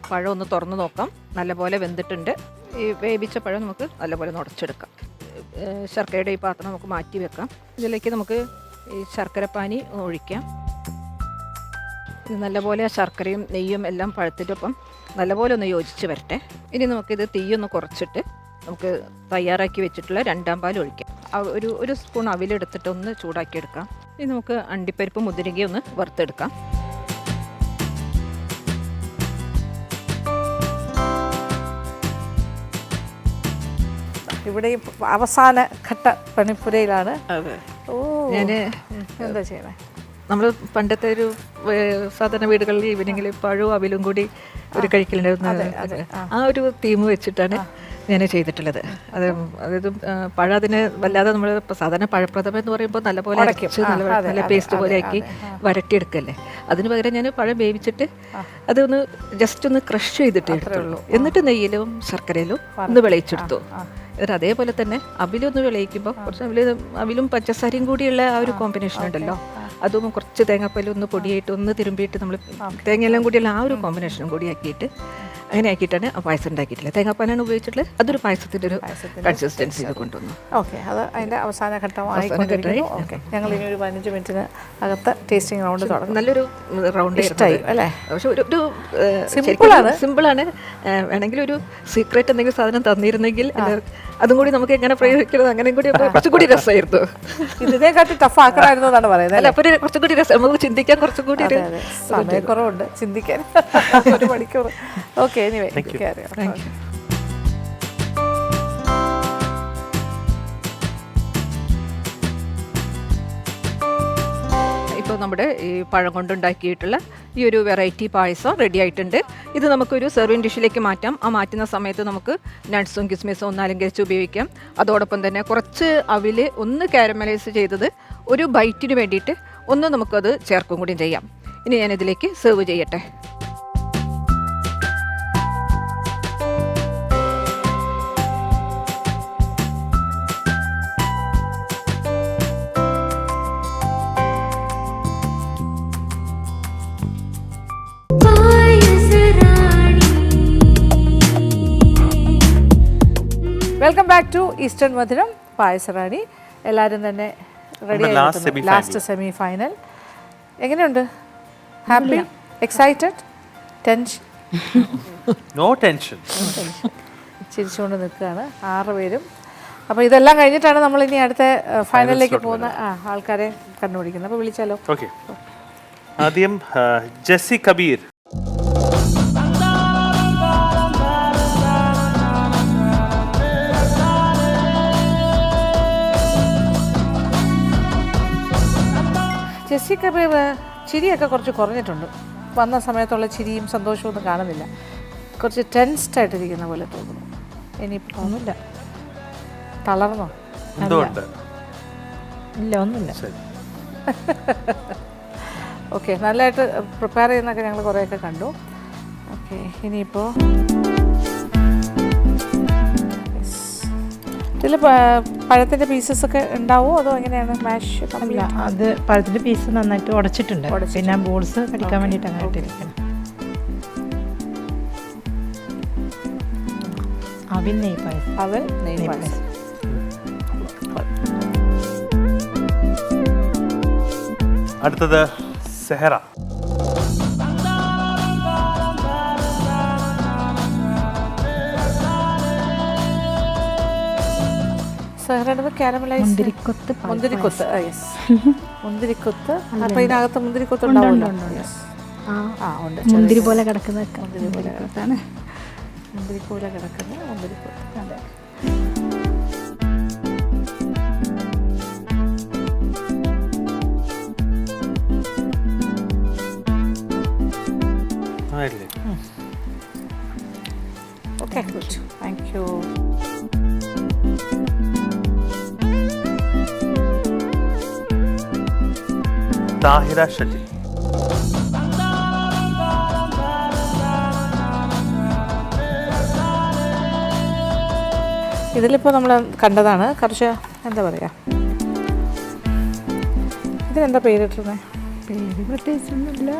പഴം ഒന്ന് തുറന്ന് നോക്കാം. നല്ലപോലെ വെന്തിട്ടുണ്ട്. ഈ വേവിച്ച പഴം നമുക്ക് നല്ലപോലെ നുടച്ചെടുക്കാം. ശർക്കരയുടെ ഈ പാത്രം നമുക്ക് മാറ്റി വെക്കാം. ഇതിലേക്ക് നമുക്ക് ഈ ശർക്കരപ്പാനി ഒഴിക്കാം. ഇത് നല്ലപോലെ ആ ശർക്കരയും നെയ്യും എല്ലാം പഴത്തിനൊപ്പം നല്ലപോലെ ഒന്ന് യോജിച്ച് വരട്ടെ. ഇനി നമുക്കിത് തീയൊന്ന് കുറച്ചിട്ട് നമുക്ക് തയ്യാറാക്കി വെച്ചിട്ടുള്ള 2-ാം പാൽ ഒഴിക്കാം. ഒരു സ്പൂൺ അവിലെടുത്തിട്ട് ഒന്ന് ചൂടാക്കിയെടുക്കാം. ഇനി നമുക്ക് അണ്ടിപ്പരിപ്പ്, മുന്തിരിങ്ങ ഒന്ന് വറുത്തെടുക്കാം. ഇവിടെ അവസാന ഘട്ട പണിപ്പുരയിലാണ്. ഓ, ഞാൻ എന്താ ചെയ്യണേ? നമ്മൾ പണ്ടത്തെ ഒരു സാധാരണ വീടുകളിൽ ഈവനിങ്ങിൽ പഴവും അവിലും കൂടി ഒരു കഴിക്കലുണ്ടായിരുന്നു. ആ ഒരു തീം വെച്ചിട്ടാണ് ഞാൻ ചെയ്തിട്ടുള്ളത്. അതായത് പഴം അതിന് വല്ലാതെ നമ്മൾ സാധാരണ പഴപ്രഥമ എന്ന് പറയുമ്പോൾ നല്ലപോലെ അരച്ച് നല്ല പേസ്റ്റ് പോലെ ആക്കി വരട്ടിയെടുക്കല്ലേ. അതിന് പകരം ഞാൻ പഴം വേവിച്ചിട്ട് അതൊന്ന് ജസ്റ്റ് ഒന്ന് ക്രഷ് ചെയ്തിട്ട് എടുത്തുള്ളൂ. എന്നിട്ട് നെയ്യിലും ശർക്കരയിലും ഒന്ന് വിളയിച്ചെടുത്തു. എന്നിട്ട് അതേപോലെ തന്നെ അവിലൊന്ന് വിളയിക്കുമ്പോൾ കുറച്ച് അവിലും പഞ്ചസാരയും കൂടിയുള്ള ആ ഒരു കോമ്പിനേഷൻ ഉണ്ടല്ലോ, അതും കുറച്ച് തേങ്ങാപ്പാലും ഒന്ന് പൊടിയായിട്ട് ഒന്ന് തിരുമ്പിയിട്ട് നമ്മൾ തേങ്ങയെല്ലാം കൂടിയുള്ള ആ ഒരു കോമ്പിനേഷനും കൂടി ആക്കിയിട്ട് അങ്ങനെ ആക്കിയിട്ടാണ് ആ പായസം ഉണ്ടാക്കിയിട്ടില്ല. തേങ്ങാപ്പാലാണ് ഉപയോഗിച്ചിട്ടുള്ളത്. അതൊരു പായസത്തിൻ്റെ ഒരു കൺസിസ്റ്റൻസി ഇത് കൊണ്ടുവന്നു. ഓക്കെ, അത് അതിൻ്റെ അവസാന ഘട്ടമായിക്കൊണ്ടിരിക്കുന്നു. ഓക്കെ, ഞങ്ങൾ ഇനി ഒരു 15 മിനിറ്റിന് അകത്ത് ടേസ്റ്റിംഗ് റൗണ്ട് തുടങ്ങും. നല്ലൊരു റൗണ്ട് ഇഷ്ടമായി അല്ലേ? പക്ഷെ ഒരു സിമ്പിളാണ്. വേണമെങ്കിൽ ഒരു സീക്രട്ട് എന്തെങ്കിലും സാധനം തന്നിരുന്നെങ്കിൽ അതും കൂടി നമുക്ക് എങ്ങനെ പ്രയോഗിക്കുന്നത് അങ്ങനെയും കൂടി കുറച്ചും കൂടി രസമായിരുന്നു. ഇതിനെക്കാട്ടി ടഫ് ആക്കണമായിരുന്നു എന്നാണ് പറയുന്നത്. അല്ല, അപ്പോൾ കുറച്ചും കൂടി രസം, നമുക്ക് ചിന്തിക്കാൻ കുറച്ചും കൂടി സമയക്കുറവുണ്ട് ചിന്തിക്കാൻ. 1 മണിക്കൂർ. Okay, anyway, thank you. ഇപ്പോൾ നമ്മുടെ ഈ പഴം കൊണ്ടുണ്ടാക്കിയിട്ടുള്ള ഈ ഒരു വെറൈറ്റി പായസം റെഡി ആയിട്ടുണ്ട്. ഇത് നമുക്കൊരു സെർവിങ് ഡിഷിലേക്ക് മാറ്റാം. ആ മാറ്റുന്ന സമയത്ത് നമുക്ക് നട്ട്സും കിസ്മിസും ഒന്ന് അലങ്കരിച്ച് ഉപയോഗിക്കാം. അതോടൊപ്പം തന്നെ കുറച്ച് അവിൽ ഒന്ന് കാരമലൈസ് ചെയ്തത് ഒരു ബൈറ്റിന് വേണ്ടിയിട്ട് ഒന്ന് നമുക്കത് ചേർക്കും കൂടി ചെയ്യാം. ഇനി ഞാനിതിലേക്ക് സെർവ് ചെയ്യട്ടെ. വെൽക്കം ബാക്ക് ടു ഈസ്റ്റേൺ മധുരം പായസറാണി. എല്ലാവരും തന്നെ റെഡി ആയിരിക്കുന്നു. Last semi final. എങ്ങനെയുണ്ട്? Happy? Excited? Tension? No tension. ചിരിച്ചുകൊണ്ട് നിൽക്കുകയാണ് 6 പേരും. അപ്പോൾ ഇതെല്ലാം കഴിഞ്ഞിട്ടാണ് നമ്മൾ ഇനി അടുത്ത ഫൈനലിലേക്ക് പോകുന്ന ആൾക്കാരെ കണ്ടുപിടിക്കുന്നത്. അപ്പോൾ വിളിച്ചാലോ? ഓക്കെ. ആദ്യം ജെസ്സി കബീർ. ജെസ്സി കബീർ ചിരിയൊക്കെ കുറച്ച് കുറഞ്ഞിട്ടുണ്ട്. വന്ന സമയത്തുള്ള ചിരിയും സന്തോഷവും ഒന്നും കാണുന്നില്ല. കുറച്ച് ടെൻസ്ഡ് ആയിട്ടിരിക്കുന്ന പോലെ തോന്നുന്നു. ഇനിയിപ്പോൾ ഒന്നുമില്ല. തളർന്നോ? എന്തുകൊണ്ട്? ഇല്ല, ഒന്നുമില്ല. ഓക്കെ, നല്ലതായിട്ട് പ്രിപ്പയർ ചെയ്യുന്നൊക്കെ ഞങ്ങൾ കുറേയൊക്കെ കണ്ടു. ഓക്കെ, ഇനിയിപ്പോൾ ഇതിൽ പഴത്തിൻ്റെ പീസസ് ഒക്കെ ഉണ്ടാവുമോ അതോ എങ്ങനെയാണ്? മാഷ് അല്ല, അത് പഴത്തിൻ്റെ പീസ് നന്നായിട്ട് ഉടച്ചിട്ടുണ്ട്. പിന്നെ ബോൾസ് കടിക്കാൻ വേണ്ടിയിട്ട് അങ്ങനെ ഇട്ടിരിക്കണം. അവൽ നെയ് പായസം. അവൽ നെയ് പായസം. അടുത്തത് സെഹറ. സെഹറയുടെ കാരമലൈസ് മുന്തിരിക്കൊത്ത്. മുന്തിരിക്കൊത്ത്. യെസ്, മുന്തിരിക്കൊത്ത്. അപ്പോൾ ഇതിനകത്ത് മുന്തിരിക്കൊത്ത് ഉണ്ടാവുമല്ലോ. ഉണ്ട്. മുന്തിരി പോലെ കിടക്കുന്ന മുന്തിരിക്കൊത്താണ്. മുന്തിരി പോലെ കിടക്കുന്ന മുന്തിരിക്കൊത്ത്. അതെ. Okay, good. Thank you. Thahira Shaji. ഇതിലിപ്പോൾ നമ്മൾ കണ്ടതാണ്. കുറച്ച് എന്താ പറയുക, ഇതിനെന്താ പേരിട്ടിരുന്നത്? പേര് പ്രത്യേകിച്ചൊന്നുമില്ല.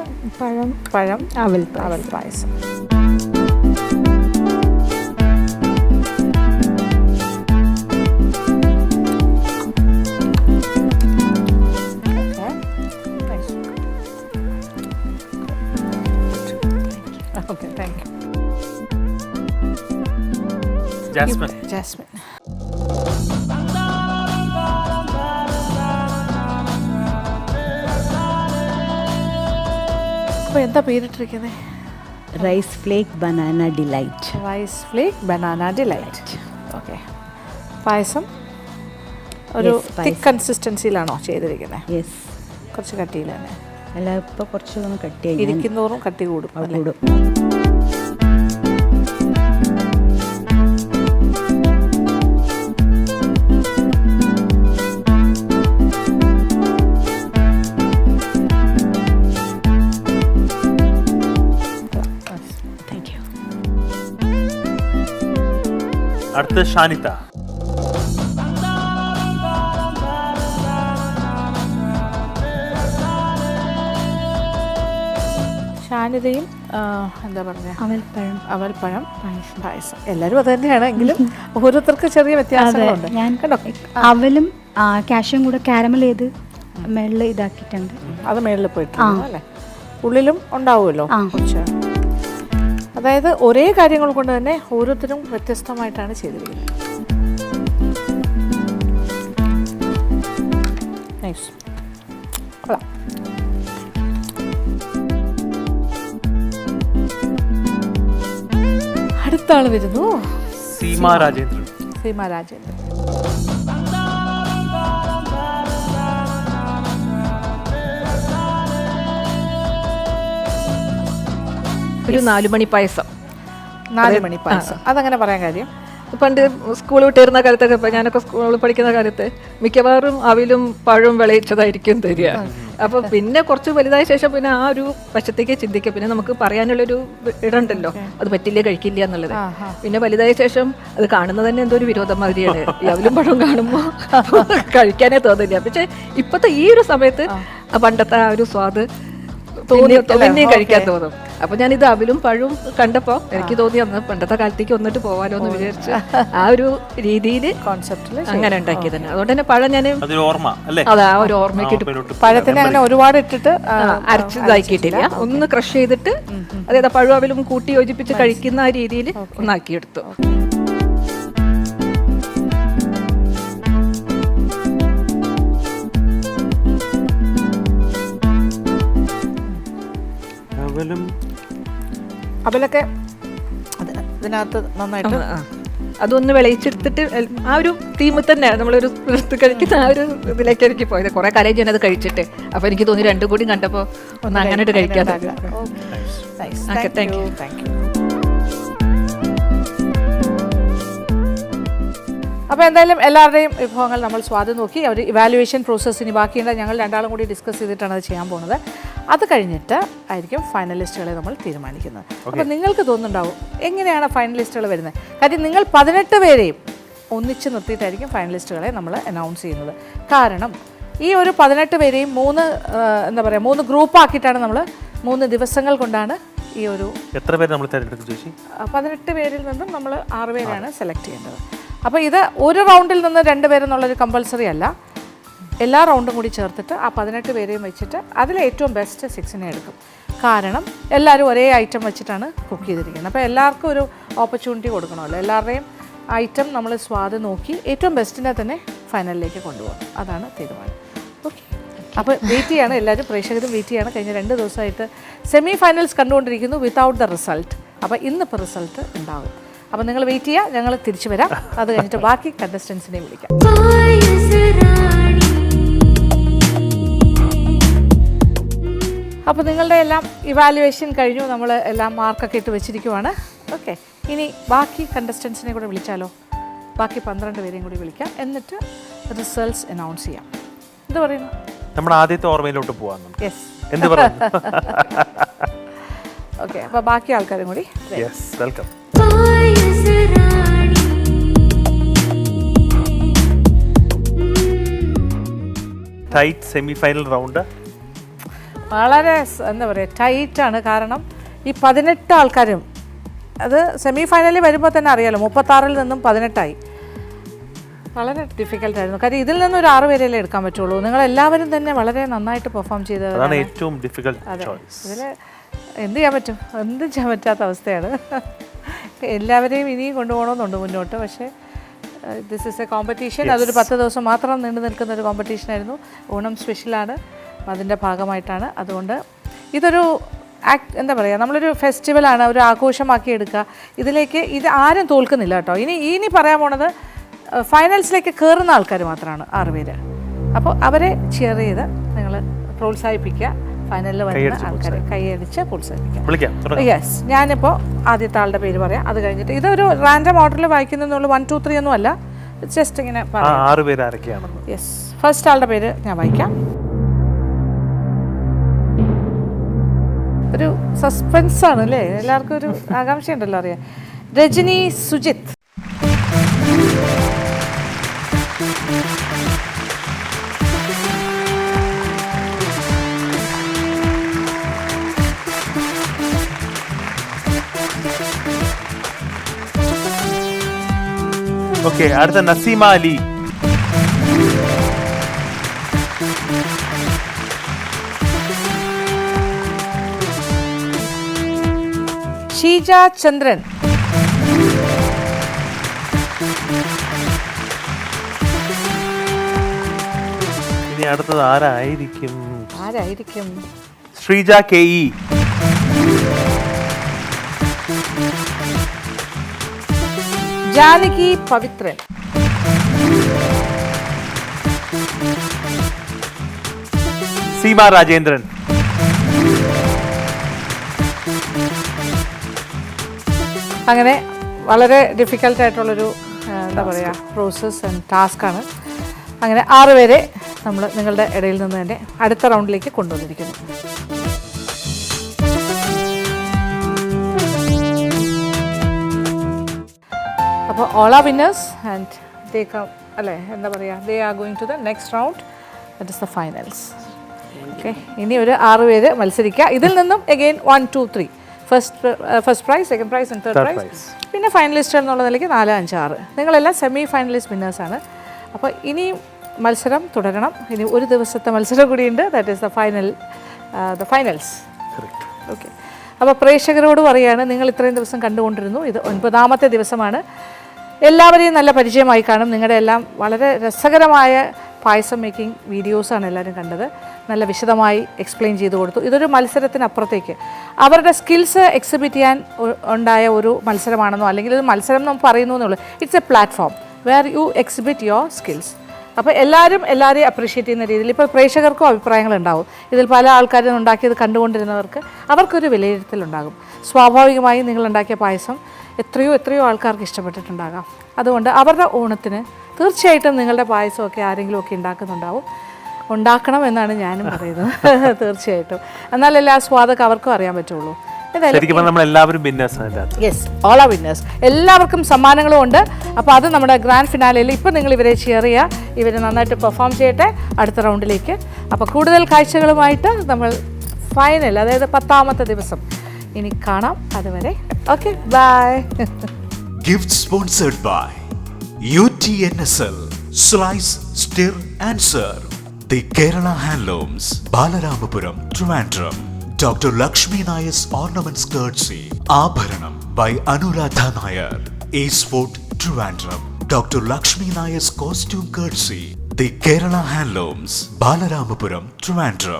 പഴം അവൽ പായസം. Okay, thank you. Jasmine. Jasmine. അപ്പോൾ എന്താ പേരിട്ടിരിക്കുന്നത്? Rice flake banana delight. Rice flake banana delight. Okay. പായസം ഒരു തിക്ക് കൺസിസ്റ്റൻസിയിലാണോ ചെയ്തിരിക്കുന്നത്? യെസ്, കുറച്ച് കട്ടിയിൽ തന്നെ. അല്ല, ഇപ്പോൾ കുറച്ചൊന്ന് കട്ടിയായി. ഇരിക്കുന്നോറും കട്ടി കൂടും. കൂടും. Thank you. അടുത്ത ഷാനിത. ഷാനിതയും എന്താ പറയുക, അവൽപ്പഴം പായസം. എല്ലാവരും അത് തന്നെയാണ്, എങ്കിലും ഓരോരുത്തർക്ക് ചെറിയ വ്യത്യാസങ്ങളുണ്ട്. ഞാൻ അവലും കാഷ്യും കൂടെ കാരമൽ ചെയ്ത് മേളിൽ ഇതാക്കിയിട്ടുണ്ട്. അത് മേളിൽ പോയിട്ടുണ്ട് അല്ലേ? ഉള്ളിലും ഉണ്ടാവുമല്ലോ കുറച്ച്. അതായത് ഒരേ കാര്യങ്ങൾ കൊണ്ട് തന്നെ ഓരോരുത്തരും വ്യത്യസ്തമായിട്ടാണ് ചെയ്തിരിക്കുന്നത്. നൈസ്. കൊള്ളാം. അടുത്ത ആള് വരുന്നു. സീമ രാജേന്ദ്രൻ. സീമ രാജേന്ദ്രൻ. ഒരു 4 മണി പായസം. 4 മണി പായസം അതങ്ങനെ പറയാൻ കാര്യം? പണ്ട് സ്കൂൾ വിട്ടിരുന്ന കാലത്തൊക്കെ, ഇപ്പം ഞാനൊക്കെ സ്കൂളിൽ പഠിക്കുന്ന കാലത്ത് മിക്കവാറും അവിലും പഴവും വിളയിച്ചതായിരിക്കും തരിക. അപ്പോൾ പിന്നെ കുറച്ച് വലുതായ ശേഷം പിന്നെ ആ ഒരു വശത്തേക്ക് ചിന്തിക്കുക. പിന്നെ നമുക്ക് പറയാനുള്ളൊരു ഇടണ്ടല്ലോ, അത് പറ്റില്ല കഴിക്കില്ല എന്നുള്ളത്. പിന്നെ വലുതായ ശേഷം അത് കാണുന്നത് തന്നെ എന്തോ ഒരു വിരോധം മാതിരിയാണ്. ഈ അവിലും പഴവും കാണുമ്പോൾ കഴിക്കാനേ തോന്നില്ല. പക്ഷേ ഇപ്പോഴത്തെ ഈ ഒരു സമയത്ത് പണ്ടത്തെ ആ ഒരു സ്വാദ് പിന്നെയും കഴിക്കാൻ തോന്നും. അപ്പൊ ഞാനിത് അവിലും പഴവും കണ്ടപ്പോൾ എനിക്ക് തോന്നി അന്ന് പണ്ടത്തെ കാലത്തേക്ക് വന്നിട്ട് പോവാലോ എന്ന് വിചാരിച്ച് ആ ഒരു രീതിയിൽ കോൺസെപ്റ്റിൽ അങ്ങനെ ഉണ്ടാക്കി തന്നെ. അതുകൊണ്ട് തന്നെ പഴം ഞാൻ അതാ ഒരു ഓർമ്മയ്ക്ക് പഴത്തിനെ അങ്ങനെ ഒരുപാട് ഇട്ടിട്ട് അരച്ചതാക്കിയിട്ടില്ല, ഒന്ന് ക്രഷ് ചെയ്തിട്ട് അതായത് പഴവും അവിലും കൂട്ടി യോജിപ്പിച്ച് കഴിക്കുന്ന ആ രീതിയിൽ ഒന്നാക്കിയെടുത്തു. അവലൊക്കെ ഇതിനകത്ത് നന്നായിട്ട് അതൊന്ന് വിളയിച്ചെടുത്തിട്ട് ആ ഒരു തീമിൽ തന്നെയാണ് നമ്മളൊരു കഴിക്കുന്ന ആ ഒരു ഇതിലേക്ക് എനിക്ക് പോയത്. കുറെ കാലം ഞാൻ അത് കഴിച്ചിട്ട്. അപ്പൊ എനിക്ക് തോന്നി രണ്ടും കൂടി കണ്ടപ്പോ ഒന്ന് അങ്ങനെ കഴിക്കാൻ. Thank you. അപ്പോൾ എന്തായാലും എല്ലാവരുടെയും വിഭവങ്ങൾ നമ്മൾ സ്വാദം നോക്കി. അവർ ഇവാലുവേഷൻ പ്രോസസ്സ് ഇനി ബാക്കിയുണ്ട്, ഞങ്ങൾ രണ്ടാളും കൂടി ഡിസ്കസ് ചെയ്തിട്ടാണ് അത് ചെയ്യാൻ പോകുന്നത്. അത് കഴിഞ്ഞിട്ട് ആയിരിക്കും ഫൈനലിസ്റ്റുകളെ നമ്മൾ തീരുമാനിക്കുന്നത്. അപ്പോൾ നിങ്ങൾക്ക് തോന്നുന്നുണ്ടാവും എങ്ങനെയാണ് ഫൈനലിസ്റ്റുകൾ വരുന്നത്? കാര്യം നിങ്ങൾ 18 പേരെയും ഒന്നിച്ച് നിർത്തിയിട്ടായിരിക്കും ഫൈനലിസ്റ്റുകളെ നമ്മൾ അനൗൺസ് ചെയ്യുന്നത്. കാരണം ഈ ഒരു 18 പേരെയും 3 ഗ്രൂപ്പാക്കിയിട്ടാണ് നമ്മൾ 3 ദിവസങ്ങൾ കൊണ്ടാണ് ഈ ഒരു എത്ര പേര് നമ്മൾ തിരഞ്ഞെടുത്തു ചേച്ചി? 18 പേരിൽ നിന്നും നമ്മൾ 6 പേരാണ് സെലക്ട് ചെയ്യേണ്ടത്. അപ്പോൾ ഇത് ഒരു റൗണ്ടിൽ നിന്ന് 2 പേരെന്നുള്ളൊരു കമ്പൽസറി അല്ല, എല്ലാ റൗണ്ടും കൂടി ചേർത്തിട്ട് ആ 18 പേരെയും വെച്ചിട്ട് അതിൽ ഏറ്റവും ബെസ്റ്റ് 6നെ എടുക്കും. കാരണം എല്ലാവരും ഒരേ ഐറ്റം വെച്ചിട്ടാണ് കുക്ക് ചെയ്തിരിക്കുന്നത്. അപ്പോൾ എല്ലാവർക്കും ഒരു ഓപ്പർച്യൂണിറ്റി കൊടുക്കണമല്ലോ. എല്ലാവരുടെയും ഐറ്റം നമ്മൾ സ്വാദ് നോക്കി ഏറ്റവും ബെസ്റ്റിനെ തന്നെ ഫൈനലിലേക്ക് കൊണ്ടുപോകാം. അതാണ് തീരുമാനം. ഓക്കെ, അപ്പോൾ വെയിറ്റ് ചെയ്യാണ് എല്ലാവരും, പ്രേക്ഷകരും വെയിറ്റ് ചെയ്യാണ്. കഴിഞ്ഞ 2 ദിവസമായിട്ട് സെമി ഫൈനൽസ് കണ്ടുകൊണ്ടിരിക്കുന്നു വിത്തൗട്ട് ദ റിസൾട്ട്. അപ്പോൾ ഇന്നിപ്പോൾ റിസൾട്ട് ഉണ്ടാകും. അപ്പോൾ നിങ്ങൾ വെയിറ്റ് ചെയ്യുക, ഞങ്ങൾ തിരിച്ചു വരാം. അത് കഴിഞ്ഞിട്ട് ബാക്കി കണ്ടസ്റ്റൻസിനെ വിളിക്കാം. അപ്പോൾ നിങ്ങളുടെ എല്ലാം ഇവാലുവേഷൻ കഴിഞ്ഞു, നമ്മൾ എല്ലാം മാർക്കൊക്കെ ഇട്ട് വെച്ചിരിക്കുവാണ്. ഓക്കെ, ഇനി ബാക്കി കണ്ടസ്റ്റൻസിനെ കൂടെ വിളിച്ചാലോ? ബാക്കി 12 പേരെയും കൂടി വിളിക്കാം, എന്നിട്ട് റിസൾട്ട്സ് അനൗൺസ് ചെയ്യാം. എന്ത് പറയുന്നു? നമ്മുടെ ആദ്യത്തെ ഓർമ്മയിലോട്ട് പോവാം. യെസ്, എന്ത് പറയുന്നു? ഓക്കെ, അപ്പോൾ ബാക്കി ആൾക്കാരും കൂടി welcome. Tight semi final round വളരെ എന്താ പറയുക ടൈറ്റാണ്. കാരണം ഈ 18 ആൾക്കാരും അത് സെമി ഫൈനലിൽ വരുമ്പോൾ തന്നെ അറിയാലോ, 36-ൽ നിന്നും 18ആയി. വളരെ ഡിഫിക്കൽട്ടായിരുന്നു. കാര്യം ഇതിൽ നിന്നും ഒരു 6 പേരല്ലേ എടുക്കാൻ പറ്റുള്ളൂ. നിങ്ങളെല്ലാവരും തന്നെ വളരെ നന്നായിട്ട് പെർഫോം ചെയ്തത്. ഏറ്റവും ഡിഫിക്കൽട്ട് ചോയ്സ്. ഇതിൽ എന്ത് ചെയ്യാൻ പറ്റും? എന്തും ചെയ്യാൻ പറ്റാത്ത അവസ്ഥയാണ്. എല്ലാവരെയും ഇനിയും കൊണ്ടുപോകണമെന്നുണ്ട് മുന്നോട്ട്. പക്ഷേ ദിസ് ഈസ് എ കോമ്പറ്റീഷൻ. അതൊരു 10 ദിവസം മാത്രം നീണ്ടു നിൽക്കുന്ന ഒരു കോമ്പറ്റീഷനായിരുന്നു. ഓണം സ്പെഷ്യലാണ്, അതിൻ്റെ ഭാഗമായിട്ടാണ്. അതുകൊണ്ട് ഇതൊരു എന്താ പറയുക, നമ്മളൊരു ഫെസ്റ്റിവലാണ്, ഒരു ആഘോഷമാക്കി എടുക്കുക. ഇതിലേക്ക് ഇത് ആരും തോൽക്കുന്നില്ല കേട്ടോ. ഇനി പറയാൻ പോണത് ഫൈനൽസിലേക്ക് കയറുന്ന ആൾക്കാർ മാത്രമാണ് 6 പേര്. അപ്പോൾ അവരെ ചെയർ ചെയ്ത് നിങ്ങൾ പ്രോത്സാഹിപ്പിക്കുക. ഫൈനലിൽ വരുന്ന ആൾക്കാരെ കൈയടിച്ച് പ്രോത്സാഹിപ്പിക്കാം. യെസ്, ഞാനിപ്പോൾ ആദ്യത്തെ ആളുടെ പേര് പറയാം. അത് കഴിഞ്ഞിട്ട് ഇതൊരു റാൻഡം ഓർഡറിൽ വായിക്കുന്നുള്ള 1, 2, 3 ഒന്നും അല്ല, ജസ്റ്റ് ഇങ്ങനെ പറയാം. യെസ്, ഫസ്റ്റ് ആളുടെ പേര് ഞാൻ വായിക്കാം. ഒരു സസ്പെൻസ് ആണ് അല്ലേ? എല്ലാവർക്കും ഒരു ആകാംക്ഷയുണ്ടല്ലോ അറിയാം. രജനി സുജിത്ത്. ഓക്കെ, അടുത്ത നസീമ അലി. ഷീജ ചന്ദ്രൻ. ഇനി അടുത്തത് ആരായിരിക്കും? Sreeja K E. ജാനകി പവിത്രൻ. സീമ രാജേന്ദ്രൻ. അങ്ങനെ വളരെ ഡിഫിക്കൽട്ടായിട്ടുള്ളൊരു എന്താ പറയുക പ്രോസസ്സ് ആൻഡ് ടാസ്ക്കാണ്. അങ്ങനെ 6 പേരെ നമ്മൾ നിങ്ങളുടെ ഇടയിൽ നിന്ന് തന്നെ അടുത്ത റൗണ്ടിലേക്ക് കൊണ്ടുവന്നിരിക്കുന്നു. അപ്പോൾ all are winners and they come അല്ലേ എന്താ പറയുക, they are going to the next round, that is the finals. Okay, ഇനി ഒരു 6 പേര് മത്സരിക്കുക. ഇതിൽ നിന്നും again 1, 2, 3 first prize, second prize and third prize. പിന്നെ ഫൈനലിസ്റ്റ് എന്നുള്ള നിലയ്ക്ക് 4, 5, 6. നിങ്ങളെല്ലാം സെമി ഫൈനലിസ്റ്റ് വിന്നേഴ്സാണ്. അപ്പോൾ ഇനിയും മത്സരം തുടരണം. ഇനി ഒരു ദിവസത്തെ മത്സരം കൂടിയുണ്ട്, that is the finals. Okay, അപ്പോൾ പ്രേക്ഷകരോട് പറയുകയാണ്, നിങ്ങൾ ഇത്രയും ദിവസം കണ്ടുകൊണ്ടിരുന്നു, ഇത് 9ാമത്തെ ദിവസമാണ്. എല്ലാവരെയും നല്ല പരിചയമായി കാണും. നിങ്ങളുടെ എല്ലാം വളരെ രസകരമായ പായസം മേക്കിംഗ് വീഡിയോസാണ് എല്ലാവരും കണ്ടത്. നല്ല വിശദമായി എക്സ്പ്ലെയിൻ ചെയ്ത് കൊടുത്തു. ഇതൊരു മത്സരത്തിനപ്പുറത്തേക്ക് അവരുടെ സ്കിൽസ് എക്സിബിറ്റ് ചെയ്യാൻ ഉണ്ടായ ഒരു മത്സരമാണെന്നോ, അല്ലെങ്കിൽ ഒരു മത്സരം നമ്മൾ പറയുന്നു എന്നുള്ളൂ. It's a platform where you exhibit your skills. അപ്പോൾ എല്ലാവരെയും അപ്രീഷിയേറ്റ് ചെയ്യുന്ന രീതിയിൽ ഇപ്പോൾ പ്രേക്ഷകർക്കും അഭിപ്രായങ്ങളുണ്ടാവും. ഇതിൽ പല ആൾക്കാരും ഉണ്ടാക്കിയത് കണ്ടുകൊണ്ടിരുന്നവർക്ക് അവർക്കൊരു വിലയിരുത്തലുണ്ടാകും. സ്വാഭാവികമായും നിങ്ങളുണ്ടാക്കിയ പായസം എത്രയോ ആൾക്കാർക്ക് ഇഷ്ടപ്പെട്ടിട്ടുണ്ടാകാം. അതുകൊണ്ട് അവരുടെ ഓണത്തിന് തീർച്ചയായിട്ടും നിങ്ങളുടെ പായസമൊക്കെ ആരെങ്കിലുമൊക്കെ ഉണ്ടാക്കണം എന്നാണ് ഞാനും പറയുന്നത്. തീർച്ചയായിട്ടും, എന്നാലല്ലേ ആ സ്വാദൊക്കെ അവർക്കും അറിയാൻ പറ്റുള്ളൂ. Yes, all are winners. എല്ലാവർക്കും സമ്മാനങ്ങളും ഉണ്ട്. അപ്പോൾ അത് നമ്മുടെ ഗ്രാൻഡ് ഫിനാലയിൽ ഇപ്പോൾ നിങ്ങൾ ഇവരെ ഷിയർ ചെയ്യുക. ഇവർ നന്നായിട്ട് പെർഫോം ചെയ്യട്ടെ അടുത്ത റൗണ്ടിലേക്ക്. അപ്പോൾ കൂടുതൽ കാഴ്ചകളുമായിട്ട് നമ്മൾ ഫൈനൽ, അതായത് 10ാമത്തെ ദിവസം ഇനി കാണാം. അതുവരെ okay, bye. Gift sponsored by UTNSL, Slice, Stir and Serve, The Kerala Handlooms, Balarampapuram, Trivandrum, Dr. Lakshmi Nayar's Ornaments Courtesy, Abharanam by Anuradha Nayar, Ace Food, Trivandrum, Dr. Lakshmi Nayar's Costume Courtesy, The Kerala Handlooms, Balarampapuram, Trivandrum.